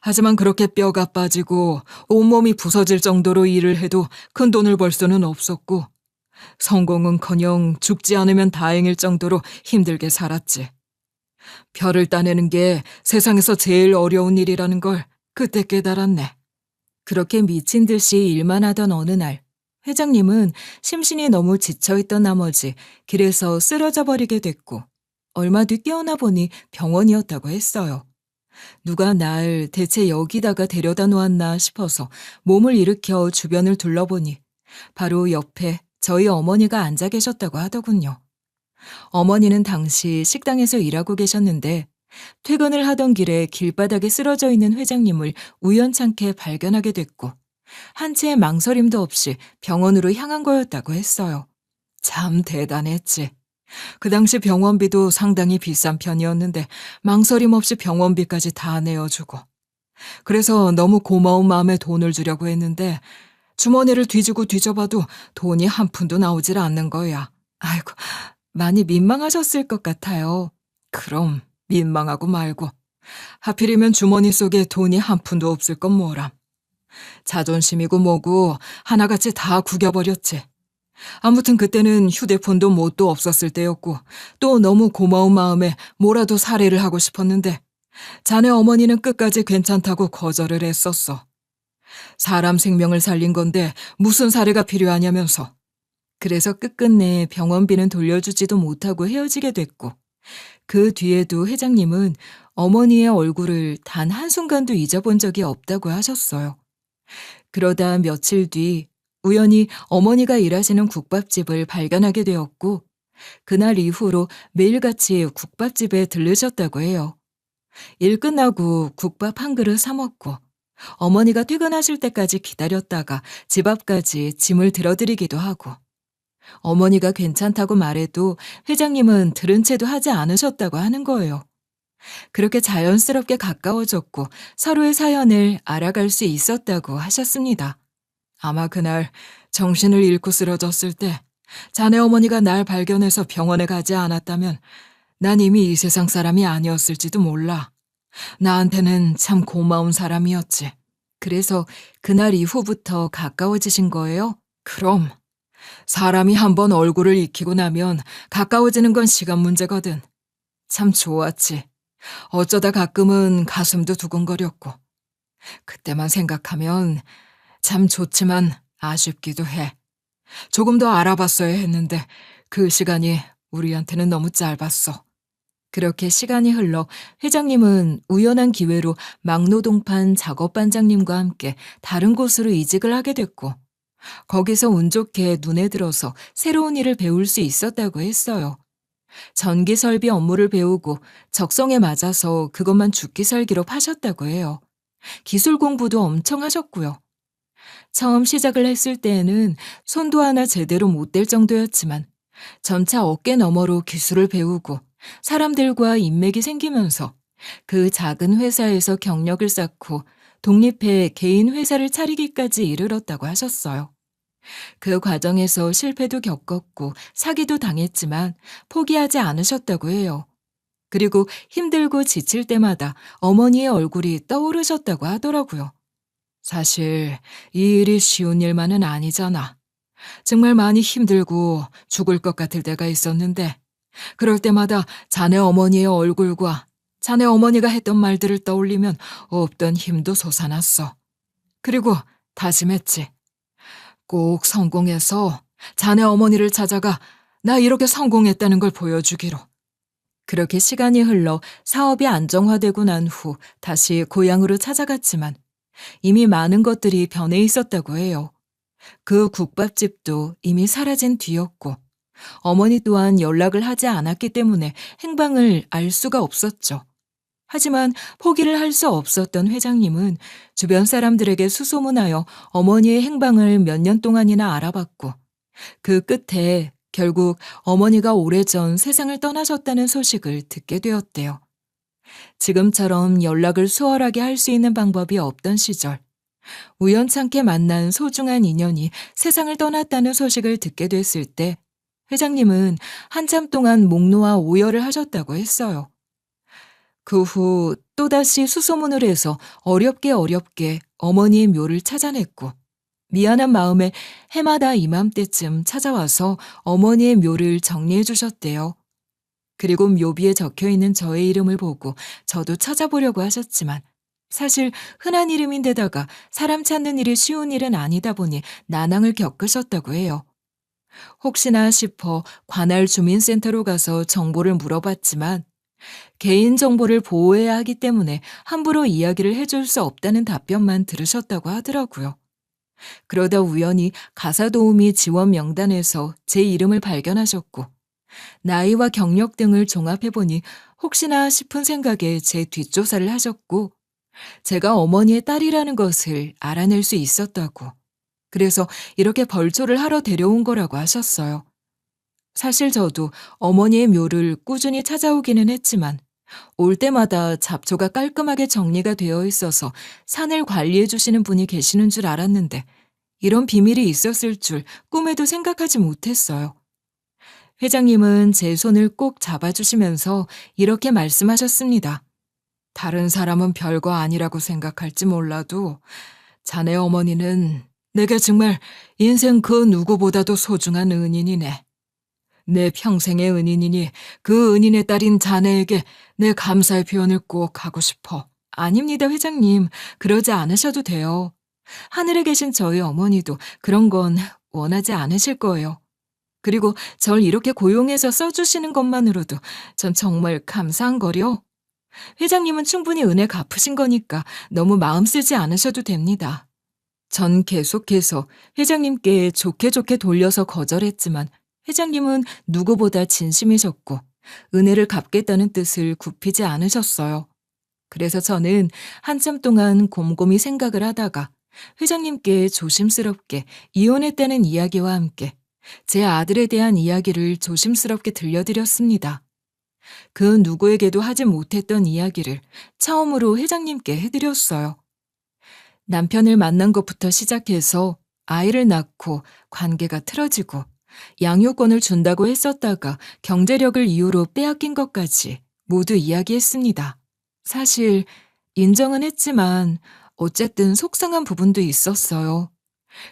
하지만 그렇게 뼈가 빠지고 온몸이 부서질 정도로 일을 해도 큰 돈을 벌 수는 없었고 성공은커녕 죽지 않으면 다행일 정도로 힘들게 살았지. 별을 따내는 게 세상에서 제일 어려운 일이라는 걸 그때 깨달았네. 그렇게 미친 듯이 일만 하던 어느 날 회장님은 심신이 너무 지쳐있던 나머지 길에서 쓰러져 버리게 됐고 얼마 뒤 깨어나 보니 병원이었다고 했어요. 누가 날 대체 여기다가 데려다 놓았나 싶어서 몸을 일으켜 주변을 둘러보니 바로 옆에 저희 어머니가 앉아 계셨다고 하더군요. 어머니는 당시 식당에서 일하고 계셨는데 퇴근을 하던 길에 길바닥에 쓰러져 있는 회장님을 우연찮게 발견하게 됐고 한 채의 망설임도 없이 병원으로 향한 거였다고 했어요. 참 대단했지. 그 당시 병원비도 상당히 비싼 편이었는데 망설임 없이 병원비까지 다 내어주고. 그래서 너무 고마운 마음에 돈을 주려고 했는데 주머니를 뒤지고 뒤져봐도 돈이 한 푼도 나오질 않는 거야. 아이고, 많이 민망하셨을 것 같아요. 그럼 민망하고 말고. 하필이면 주머니 속에 돈이 한 푼도 없을 건 뭐람. 자존심이고 뭐고 하나같이 다 구겨버렸지. 아무튼 그때는 휴대폰도 뭣도 없었을 때였고 또 너무 고마운 마음에 뭐라도 살해를 하고 싶었는데 자네 어머니는 끝까지 괜찮다고 거절을 했었어. 사람 생명을 살린 건데 무슨 살해가 필요하냐면서. 그래서 끝끝내 병원비는 돌려주지도 못하고 헤어지게 됐고 그 뒤에도 회장님은 어머니의 얼굴을 단 한순간도 잊어본 적이 없다고 하셨어요. 그러다 며칠 뒤 우연히 어머니가 일하시는 국밥집을 발견하게 되었고 그날 이후로 매일같이 국밥집에 들르셨다고 해요. 일 끝나고 국밥 한 그릇 사 먹고 어머니가 퇴근하실 때까지 기다렸다가 집 앞까지 짐을 들어드리기도 하고 어머니가 괜찮다고 말해도 회장님은 들은 채도 하지 않으셨다고 하는 거예요. 그렇게 자연스럽게 가까워졌고 서로의 사연을 알아갈 수 있었다고 하셨습니다. 아마 그날 정신을 잃고 쓰러졌을 때 자네 어머니가 날 발견해서 병원에 가지 않았다면 난 이미 이 세상 사람이 아니었을지도 몰라. 나한테는 참 고마운 사람이었지. 그래서 그날 이후부터 가까워지신 거예요? 그럼. 사람이 한번 얼굴을 익히고 나면 가까워지는 건 시간 문제거든. 참 좋았지. 어쩌다 가끔은 가슴도 두근거렸고. 그때만 생각하면 참 좋지만 아쉽기도 해. 조금 더 알아봤어야 했는데 그 시간이 우리한테는 너무 짧았어. 그렇게 시간이 흘러 회장님은 우연한 기회로 막노동판 작업반장님과 함께 다른 곳으로 이직을 하게 됐고 거기서 운 좋게 눈에 들어서 새로운 일을 배울 수 있었다고 했어요. 전기 설비 업무를 배우고 적성에 맞아서 그것만 죽기 살기로 파셨다고 해요. 기술 공부도 엄청 하셨고요. 처음 시작을 했을 때에는 손도 하나 제대로 못 댈 정도였지만 점차 어깨 너머로 기술을 배우고 사람들과 인맥이 생기면서 그 작은 회사에서 경력을 쌓고 독립해 개인 회사를 차리기까지 이르렀다고 하셨어요. 그 과정에서 실패도 겪었고 사기도 당했지만 포기하지 않으셨다고 해요. 그리고 힘들고 지칠 때마다 어머니의 얼굴이 떠오르셨다고 하더라고요. 사실 이 일이 쉬운 일만은 아니잖아. 정말 많이 힘들고 죽을 것 같을 때가 있었는데 그럴 때마다 자네 어머니의 얼굴과 자네 어머니가 했던 말들을 떠올리면 없던 힘도 솟아났어. 그리고 다짐했지. 꼭 성공해서 자네 어머니를 찾아가 나 이렇게 성공했다는 걸 보여주기로. 그렇게 시간이 흘러 사업이 안정화되고 난 후 다시 고향으로 찾아갔지만 이미 많은 것들이 변해 있었다고 해요. 그 국밥집도 이미 사라진 뒤였고 어머니 또한 연락을 하지 않았기 때문에 행방을 알 수가 없었죠. 하지만 포기를 할 수 없었던 회장님은 주변 사람들에게 수소문하여 어머니의 행방을 몇 년 동안이나 알아봤고 그 끝에 결국 어머니가 오래전 세상을 떠나셨다는 소식을 듣게 되었대요. 지금처럼 연락을 수월하게 할 수 있는 방법이 없던 시절, 우연찮게 만난 소중한 인연이 세상을 떠났다는 소식을 듣게 됐을 때 회장님은 한참 동안 목 놓아 오열을 하셨다고 했어요. 그 후 또다시 수소문을 해서 어렵게 어머니의 묘를 찾아냈고 미안한 마음에 해마다 이맘때쯤 찾아와서 어머니의 묘를 정리해 주셨대요. 그리고 묘비에 적혀있는 저의 이름을 보고 저도 찾아보려고 하셨지만 사실 흔한 이름인데다가 사람 찾는 일이 쉬운 일은 아니다 보니 난항을 겪으셨다고 해요. 혹시나 싶어 관할 주민센터로 가서 정보를 물어봤지만 개인정보를 보호해야 하기 때문에 함부로 이야기를 해줄 수 없다는 답변만 들으셨다고 하더라고요. 그러다 우연히 가사도우미 지원 명단에서 제 이름을 발견하셨고 나이와 경력 등을 종합해보니 혹시나 싶은 생각에 제 뒷조사를 하셨고 제가 어머니의 딸이라는 것을 알아낼 수 있었다고. 그래서 이렇게 벌초를 하러 데려온 거라고 하셨어요. 사실 저도 어머니의 묘를 꾸준히 찾아오기는 했지만 올 때마다 잡초가 깔끔하게 정리가 되어 있어서 산을 관리해 주시는 분이 계시는 줄 알았는데 이런 비밀이 있었을 줄 꿈에도 생각하지 못했어요. 회장님은 제 손을 꼭 잡아주시면서 이렇게 말씀하셨습니다. 다른 사람은 별거 아니라고 생각할지 몰라도 자네 어머니는 내게 정말 인생 그 누구보다도 소중한 은인이네. 내 평생의 은인이니 그 은인의 딸인 자네에게 내 감사의 표현을 꼭 하고 싶어. 아닙니다, 회장님. 그러지 않으셔도 돼요. 하늘에 계신 저희 어머니도 그런 건 원하지 않으실 거예요. 그리고 절 이렇게 고용해서 써주시는 것만으로도 전 정말 감사한 거려. 회장님은 충분히 은혜 갚으신 거니까 너무 마음 쓰지 않으셔도 됩니다. 전 계속해서 회장님께 좋게 돌려서 거절했지만 회장님은 누구보다 진심이셨고 은혜를 갚겠다는 뜻을 굽히지 않으셨어요. 그래서 저는 한참 동안 곰곰이 생각을 하다가 회장님께 조심스럽게 이혼했다는 이야기와 함께 제 아들에 대한 이야기를 조심스럽게 들려드렸습니다. 그 누구에게도 하지 못했던 이야기를 처음으로 회장님께 해드렸어요. 남편을 만난 것부터 시작해서 아이를 낳고 관계가 틀어지고 양육권을 준다고 했었다가 경제력을 이유로 빼앗긴 것까지 모두 이야기했습니다. 사실 인정은 했지만 어쨌든 속상한 부분도 있었어요.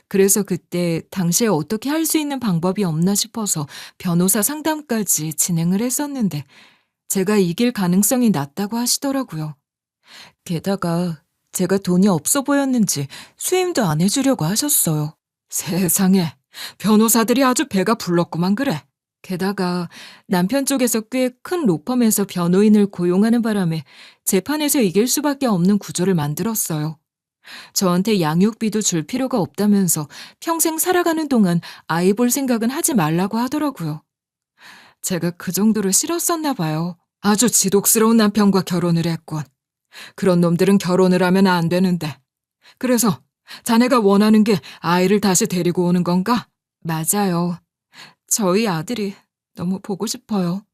그래서 그때 당시에 어떻게 할 수 있는 방법이 없나 싶어서 변호사 상담까지 진행을 했었는데 제가 이길 가능성이 낮다고 하시더라고요. 게다가 제가 돈이 없어 보였는지 수임도 안 해주려고 하셨어요. 세상에, 변호사들이 아주 배가 불렀구만 그래. 게다가 남편 쪽에서 꽤 큰 로펌에서 변호인을 고용하는 바람에 재판에서 이길 수밖에 없는 구조를 만들었어요. 저한테 양육비도 줄 필요가 없다면서 평생 살아가는 동안 아이 볼 생각은 하지 말라고 하더라고요. 제가 그 정도로 싫었었나 봐요. 아주 지독스러운 남편과 결혼을 했군. 그런 놈들은 결혼을 하면 안 되는데. 그래서 자네가 원하는 게 아이를 다시 데리고 오는 건가? 맞아요. 저희 아들이 너무 보고 싶어요.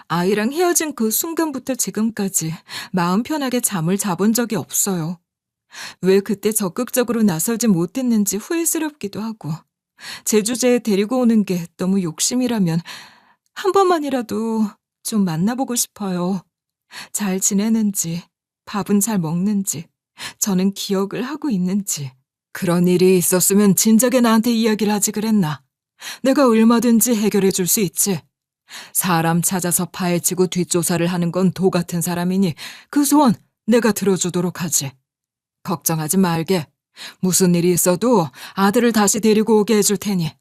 아이랑 헤어진 그 순간부터 지금까지 마음 편하게 잠을 자본 적이 없어요. 왜 그때 적극적으로 나서지 못했는지 후회스럽기도 하고 제주제에 데리고 오는 게 너무 욕심이라면 한 번만이라도 좀 만나보고 싶어요. 잘 지내는지, 밥은 잘 먹는지, 저는 기억을 하고 있는지. 그런 일이 있었으면 진작에 나한테 이야기를 하지 그랬나. 내가 얼마든지 해결해 줄 수 있지. 사람 찾아서 파헤치고 뒷조사를 하는 건 도 같은 사람이니 그 소원 내가 들어주도록 하지. 걱정하지 말게. 무슨 일이 있어도 아들을 다시 데리고 오게 해줄 테니.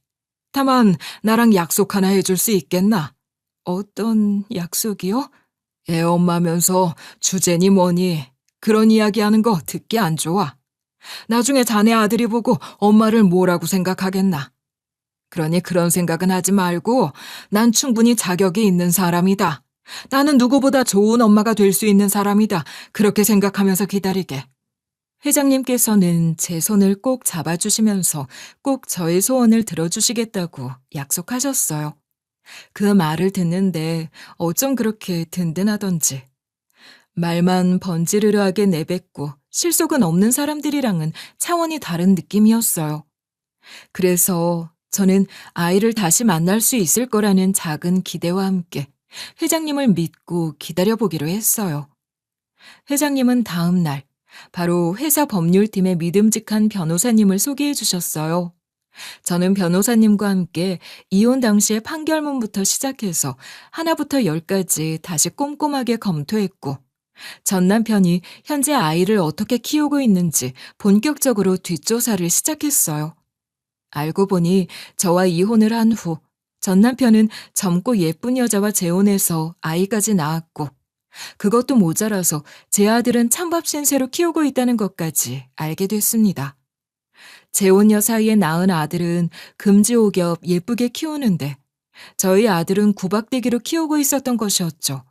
다만 나랑 약속 하나 해줄 수 있겠나? 어떤 약속이요? 애 엄마면서 주제니 뭐니 그런 이야기하는 거 듣기 안 좋아. 나중에 자네 아들이 보고 엄마를 뭐라고 생각하겠나? 그러니 그런 생각은 하지 말고 난 충분히 자격이 있는 사람이다. 나는 누구보다 좋은 엄마가 될 수 있는 사람이다. 그렇게 생각하면서 기다리게. 회장님께서는 제 손을 꼭 잡아주시면서 꼭 저의 소원을 들어주시겠다고 약속하셨어요. 그 말을 듣는데 어쩜 그렇게 든든하던지. 말만 번지르르하게 내뱉고 실속은 없는 사람들이랑은 차원이 다른 느낌이었어요. 그래서 저는 아이를 다시 만날 수 있을 거라는 작은 기대와 함께 회장님을 믿고 기다려보기로 했어요. 회장님은 다음 날 바로 회사 법률팀의 믿음직한 변호사님을 소개해 주셨어요. 저는 변호사님과 함께 이혼 당시의 판결문부터 시작해서 하나부터 열까지 다시 꼼꼼하게 검토했고 전 남편이 현재 아이를 어떻게 키우고 있는지 본격적으로 뒷조사를 시작했어요. 알고 보니 저와 이혼을 한 후 전 남편은 젊고 예쁜 여자와 재혼해서 아이까지 낳았고 그것도 모자라서 제 아들은 찬밥 신세로 키우고 있다는 것까지 알게 됐습니다. 재혼녀 사이에 낳은 아들은 금지옥엽 예쁘게 키우는데 저희 아들은 구박대기로 키우고 있었던 것이었죠.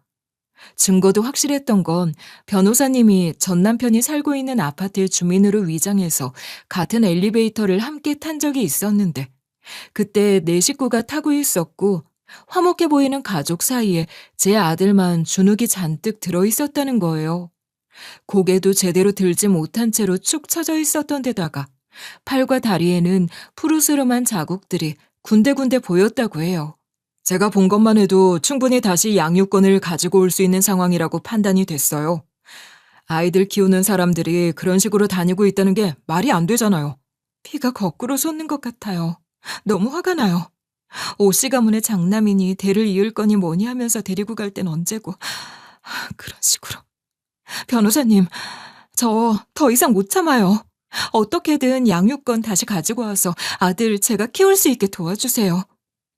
증거도 확실했던 건 변호사님이 전 남편이 살고 있는 아파트의 주민으로 위장해서 같은 엘리베이터를 함께 탄 적이 있었는데 그때 내 식구가 타고 있었고 화목해 보이는 가족 사이에 제 아들만 주눅이 잔뜩 들어있었다는 거예요. 고개도 제대로 들지 못한 채로 축 처져 있었던 데다가 팔과 다리에는 푸르스름한 자국들이 군데군데 보였다고 해요. 제가 본 것만 해도 충분히 다시 양육권을 가지고 올 수 있는 상황이라고 판단이 됐어요. 아이들 키우는 사람들이 그런 식으로 다니고 있다는 게 말이 안 되잖아요. 피가 거꾸로 솟는 것 같아요. 너무 화가 나요. 오씨 가문의 장남이니 대를 이을 거니 뭐니 하면서 데리고 갈 땐 언제고. 그런 식으로. 변호사님, 저 더 이상 못 참아요. 어떻게든 양육권 다시 가지고 와서 아들 제가 키울 수 있게 도와주세요.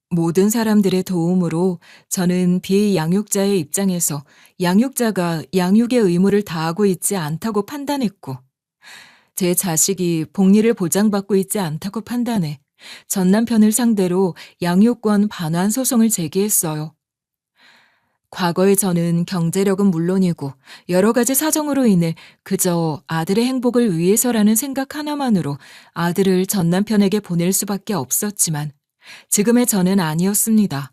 모든 사람들의 도움으로 저는 비양육자의 입장에서 양육자가 양육의 의무를 다하고 있지 않다고 판단했고, 제 자식이 복리를 보장받고 있지 않다고 판단해 전 남편을 상대로 양육권 반환 소송을 제기했어요. 과거의 저는 경제력은 물론이고 여러 가지 사정으로 인해 그저 아들의 행복을 위해서라는 생각 하나만으로 아들을 전 남편에게 보낼 수밖에 없었지만 지금의 저는 아니었습니다.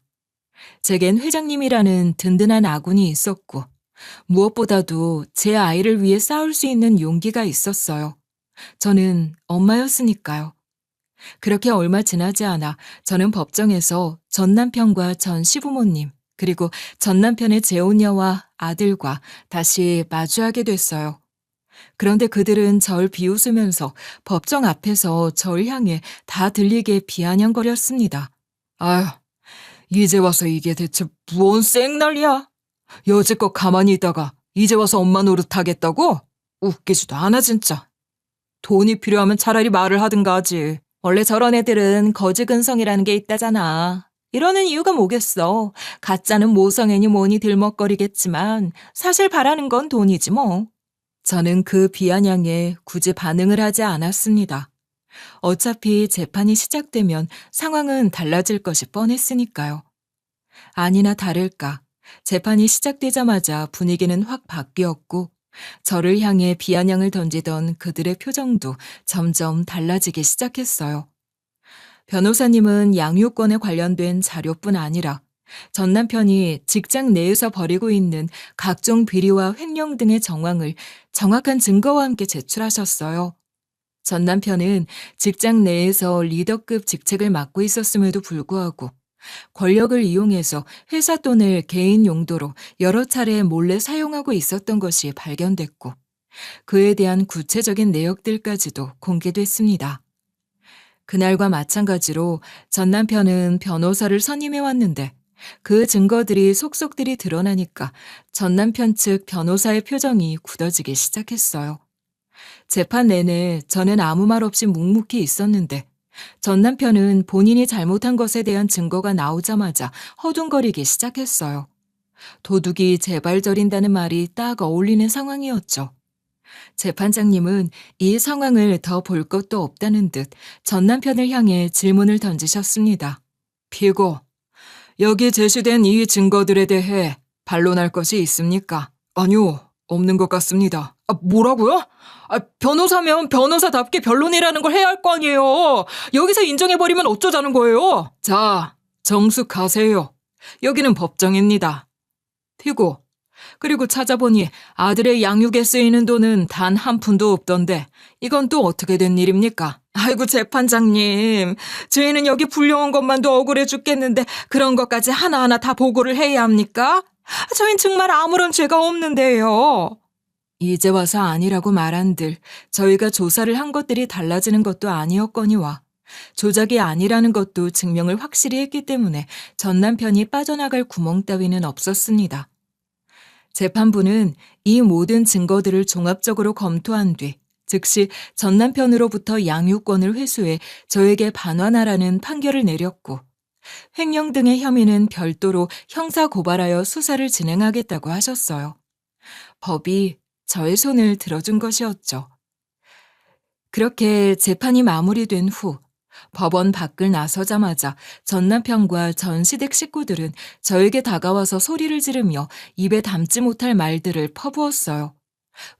제겐 회장님이라는 든든한 아군이 있었고 무엇보다도 제 아이를 위해 싸울 수 있는 용기가 있었어요. 저는 엄마였으니까요. 그렇게 얼마 지나지 않아 저는 법정에서 전 남편과 전 시부모님 그리고 전 남편의 재혼녀와 아들과 다시 마주하게 됐어요. 그런데 그들은 절 비웃으면서 법정 앞에서 절 향해 다 들리게 비아냥거렸습니다. 아휴, 이제 와서 이게 대체 무언 생난리야? 여지껏 가만히 있다가 이제 와서 엄마 노릇하겠다고? 웃기지도 않아 진짜. 돈이 필요하면 차라리 말을 하든가 하지. 원래 저런 애들은 거지근성이라는 게 있다잖아. 이러는 이유가 뭐겠어. 가짜는 모성애니 뭐니 들먹거리겠지만 사실 바라는 건 돈이지 뭐. 저는 그 비아냥에 굳이 반응을 하지 않았습니다. 어차피 재판이 시작되면 상황은 달라질 것이 뻔했으니까요. 아니나 다를까 재판이 시작되자마자 분위기는 확 바뀌었고 저를 향해 비아냥을 던지던 그들의 표정도 점점 달라지기 시작했어요. 변호사님은 양육권에 관련된 자료뿐 아니라 전 남편이 직장 내에서 벌이고 있는 각종 비리와 횡령 등의 정황을 정확한 증거와 함께 제출하셨어요. 전 남편은 직장 내에서 리더급 직책을 맡고 있었음에도 불구하고 권력을 이용해서 회사 돈을 개인 용도로 여러 차례 몰래 사용하고 있었던 것이 발견됐고 그에 대한 구체적인 내역들까지도 공개됐습니다. 그날과 마찬가지로 전 남편은 변호사를 선임해 왔는데 그 증거들이 속속들이 드러나니까 전 남편 측 변호사의 표정이 굳어지기 시작했어요. 재판 내내 저는 아무 말 없이 묵묵히 있었는데 전 남편은 본인이 잘못한 것에 대한 증거가 나오자마자 허둥거리기 시작했어요. 도둑이 재발저린다는 말이 딱 어울리는 상황이었죠. 재판장님은 이 상황을 더 볼 것도 없다는 듯 전 남편을 향해 질문을 던지셨습니다. 피고, 여기 제시된 이 증거들에 대해 반론할 것이 있습니까? 아니요, 없는 것 같습니다. 뭐라고요? 변호사면 변호사답게 변론이라는 걸 해야 할 거 아니에요. 여기서 인정해버리면 어쩌자는 거예요? 자, 정숙하세요. 여기는 법정입니다. 피고, 그리고 찾아보니 아들의 양육에 쓰이는 돈은 단 한 푼도 없던데 이건 또 어떻게 된 일입니까? 아이고 재판장님, 저희는 여기 불려온 것만도 억울해 죽겠는데 그런 것까지 하나하나 다 보고를 해야 합니까? 저희는 정말 아무런 죄가 없는데요. 이제 와서 아니라고 말한들 저희가 조사를 한 것들이 달라지는 것도 아니었거니와 조작이 아니라는 것도 증명을 확실히 했기 때문에 전 남편이 빠져나갈 구멍 따위는 없었습니다. 재판부는 이 모든 증거들을 종합적으로 검토한 뒤 즉시 전 남편으로부터 양육권을 회수해 저에게 반환하라는 판결을 내렸고 횡령 등의 혐의는 별도로 형사고발하여 수사를 진행하겠다고 하셨어요. 법이 저의 손을 들어준 것이었죠. 그렇게 재판이 마무리된 후 법원 밖을 나서자마자 전 남편과 전 시댁 식구들은 저에게 다가와서 소리를 지르며 입에 담지 못할 말들을 퍼부었어요.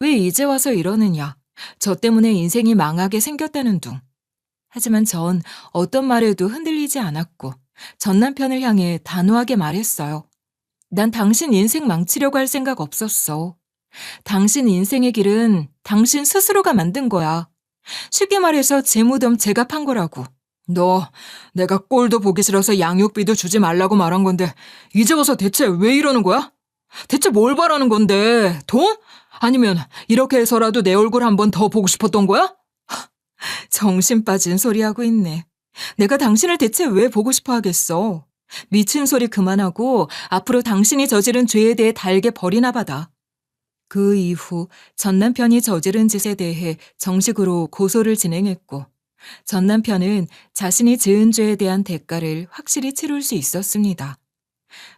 왜 이제 와서 이러느냐? 저 때문에 인생이 망하게 생겼다는 둥. 하지만 전 어떤 말에도 흔들리지 않았고 전 남편을 향해 단호하게 말했어요. 난 당신 인생 망치려고 할 생각 없었어. 당신 인생의 길은 당신 스스로가 만든 거야. 쉽게 말해서 제 무덤 제가 판 거라고. 너 내가 꼴도 보기 싫어서 양육비도 주지 말라고 말한 건데 이제 와서 대체 왜 이러는 거야? 대체 뭘 바라는 건데? 돈? 아니면 이렇게 해서라도 내 얼굴 한 번 더 보고 싶었던 거야? 정신 빠진 소리 하고 있네. 내가 당신을 대체 왜 보고 싶어 하겠어? 미친 소리 그만하고 앞으로 당신이 저지른 죄에 대해 달게 벌이나 받아. 그 이후 전 남편이 저지른 짓에 대해 정식으로 고소를 진행했고 전 남편은 자신이 지은 죄에 대한 대가를 확실히 치룰 수 있었습니다.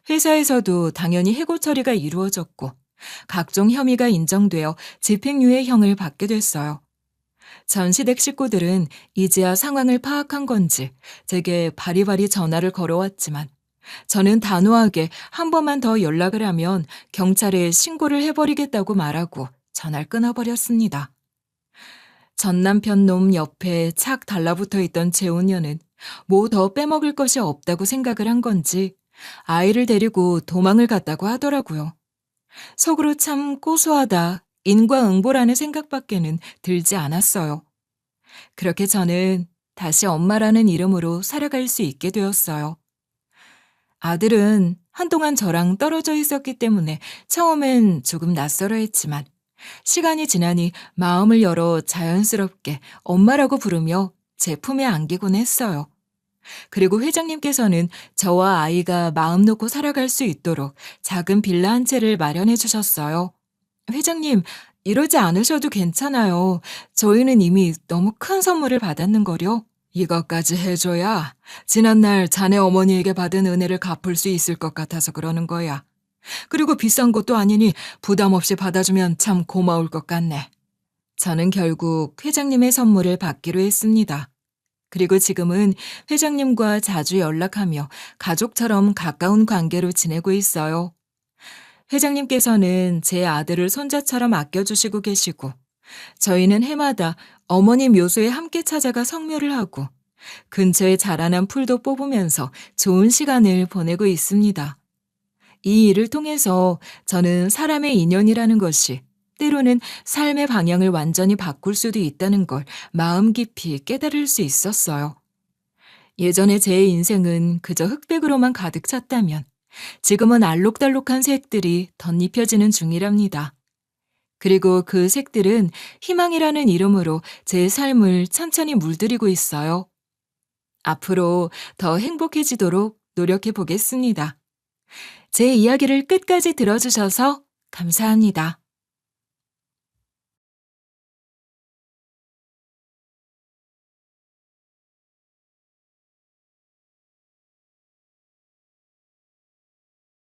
회사에서도 당연히 해고 처리가 이루어졌고 각종 혐의가 인정되어 집행유예형을 받게 됐어요. 전 시댁 식구들은 이제야 상황을 파악한 건지 제게 바리바리 전화를 걸어왔지만 저는 단호하게 한 번만 더 연락을 하면 경찰에 신고를 해버리겠다고 말하고 전화를 끊어버렸습니다. 전 남편 놈 옆에 착 달라붙어 있던 재혼녀는 뭐 더 빼먹을 것이 없다고 생각을 한 건지 아이를 데리고 도망을 갔다고 하더라고요. 속으로 참 고소하다, 인과응보라는 생각밖에는 들지 않았어요. 그렇게 저는 다시 엄마라는 이름으로 살아갈 수 있게 되었어요. 아들은 한동안 저랑 떨어져 있었기 때문에 처음엔 조금 낯설어 했지만 시간이 지나니 마음을 열어 자연스럽게 엄마라고 부르며 제 품에 안기곤 했어요. 그리고 회장님께서는 저와 아이가 마음 놓고 살아갈 수 있도록 작은 빌라 한 채를 마련해 주셨어요. 회장님, 이러지 않으셔도 괜찮아요. 저희는 이미 너무 큰 선물을 받았는걸요. 이것까지 해줘야 지난날 자네 어머니에게 받은 은혜를 갚을 수 있을 것 같아서 그러는 거야. 그리고 비싼 것도 아니니 부담 없이 받아주면 참 고마울 것 같네. 저는 결국 회장님의 선물을 받기로 했습니다. 그리고 지금은 회장님과 자주 연락하며 가족처럼 가까운 관계로 지내고 있어요. 회장님께서는 제 아들을 손자처럼 아껴주시고 계시고 저희는 해마다 어머니 묘소에 함께 찾아가 성묘를 하고 근처에 자라난 풀도 뽑으면서 좋은 시간을 보내고 있습니다. 이 일을 통해서 저는 사람의 인연이라는 것이 때로는 삶의 방향을 완전히 바꿀 수도 있다는 걸 마음 깊이 깨달을 수 있었어요. 예전에 제 인생은 그저 흑백으로만 가득 찼다면 지금은 알록달록한 색들이 덧입혀지는 중이랍니다. 그리고 그 색들은 희망이라는 이름으로 제 삶을 천천히 물들이고 있어요. 앞으로 더 행복해지도록 노력해 보겠습니다. 제 이야기를 끝까지 들어주셔서 감사합니다.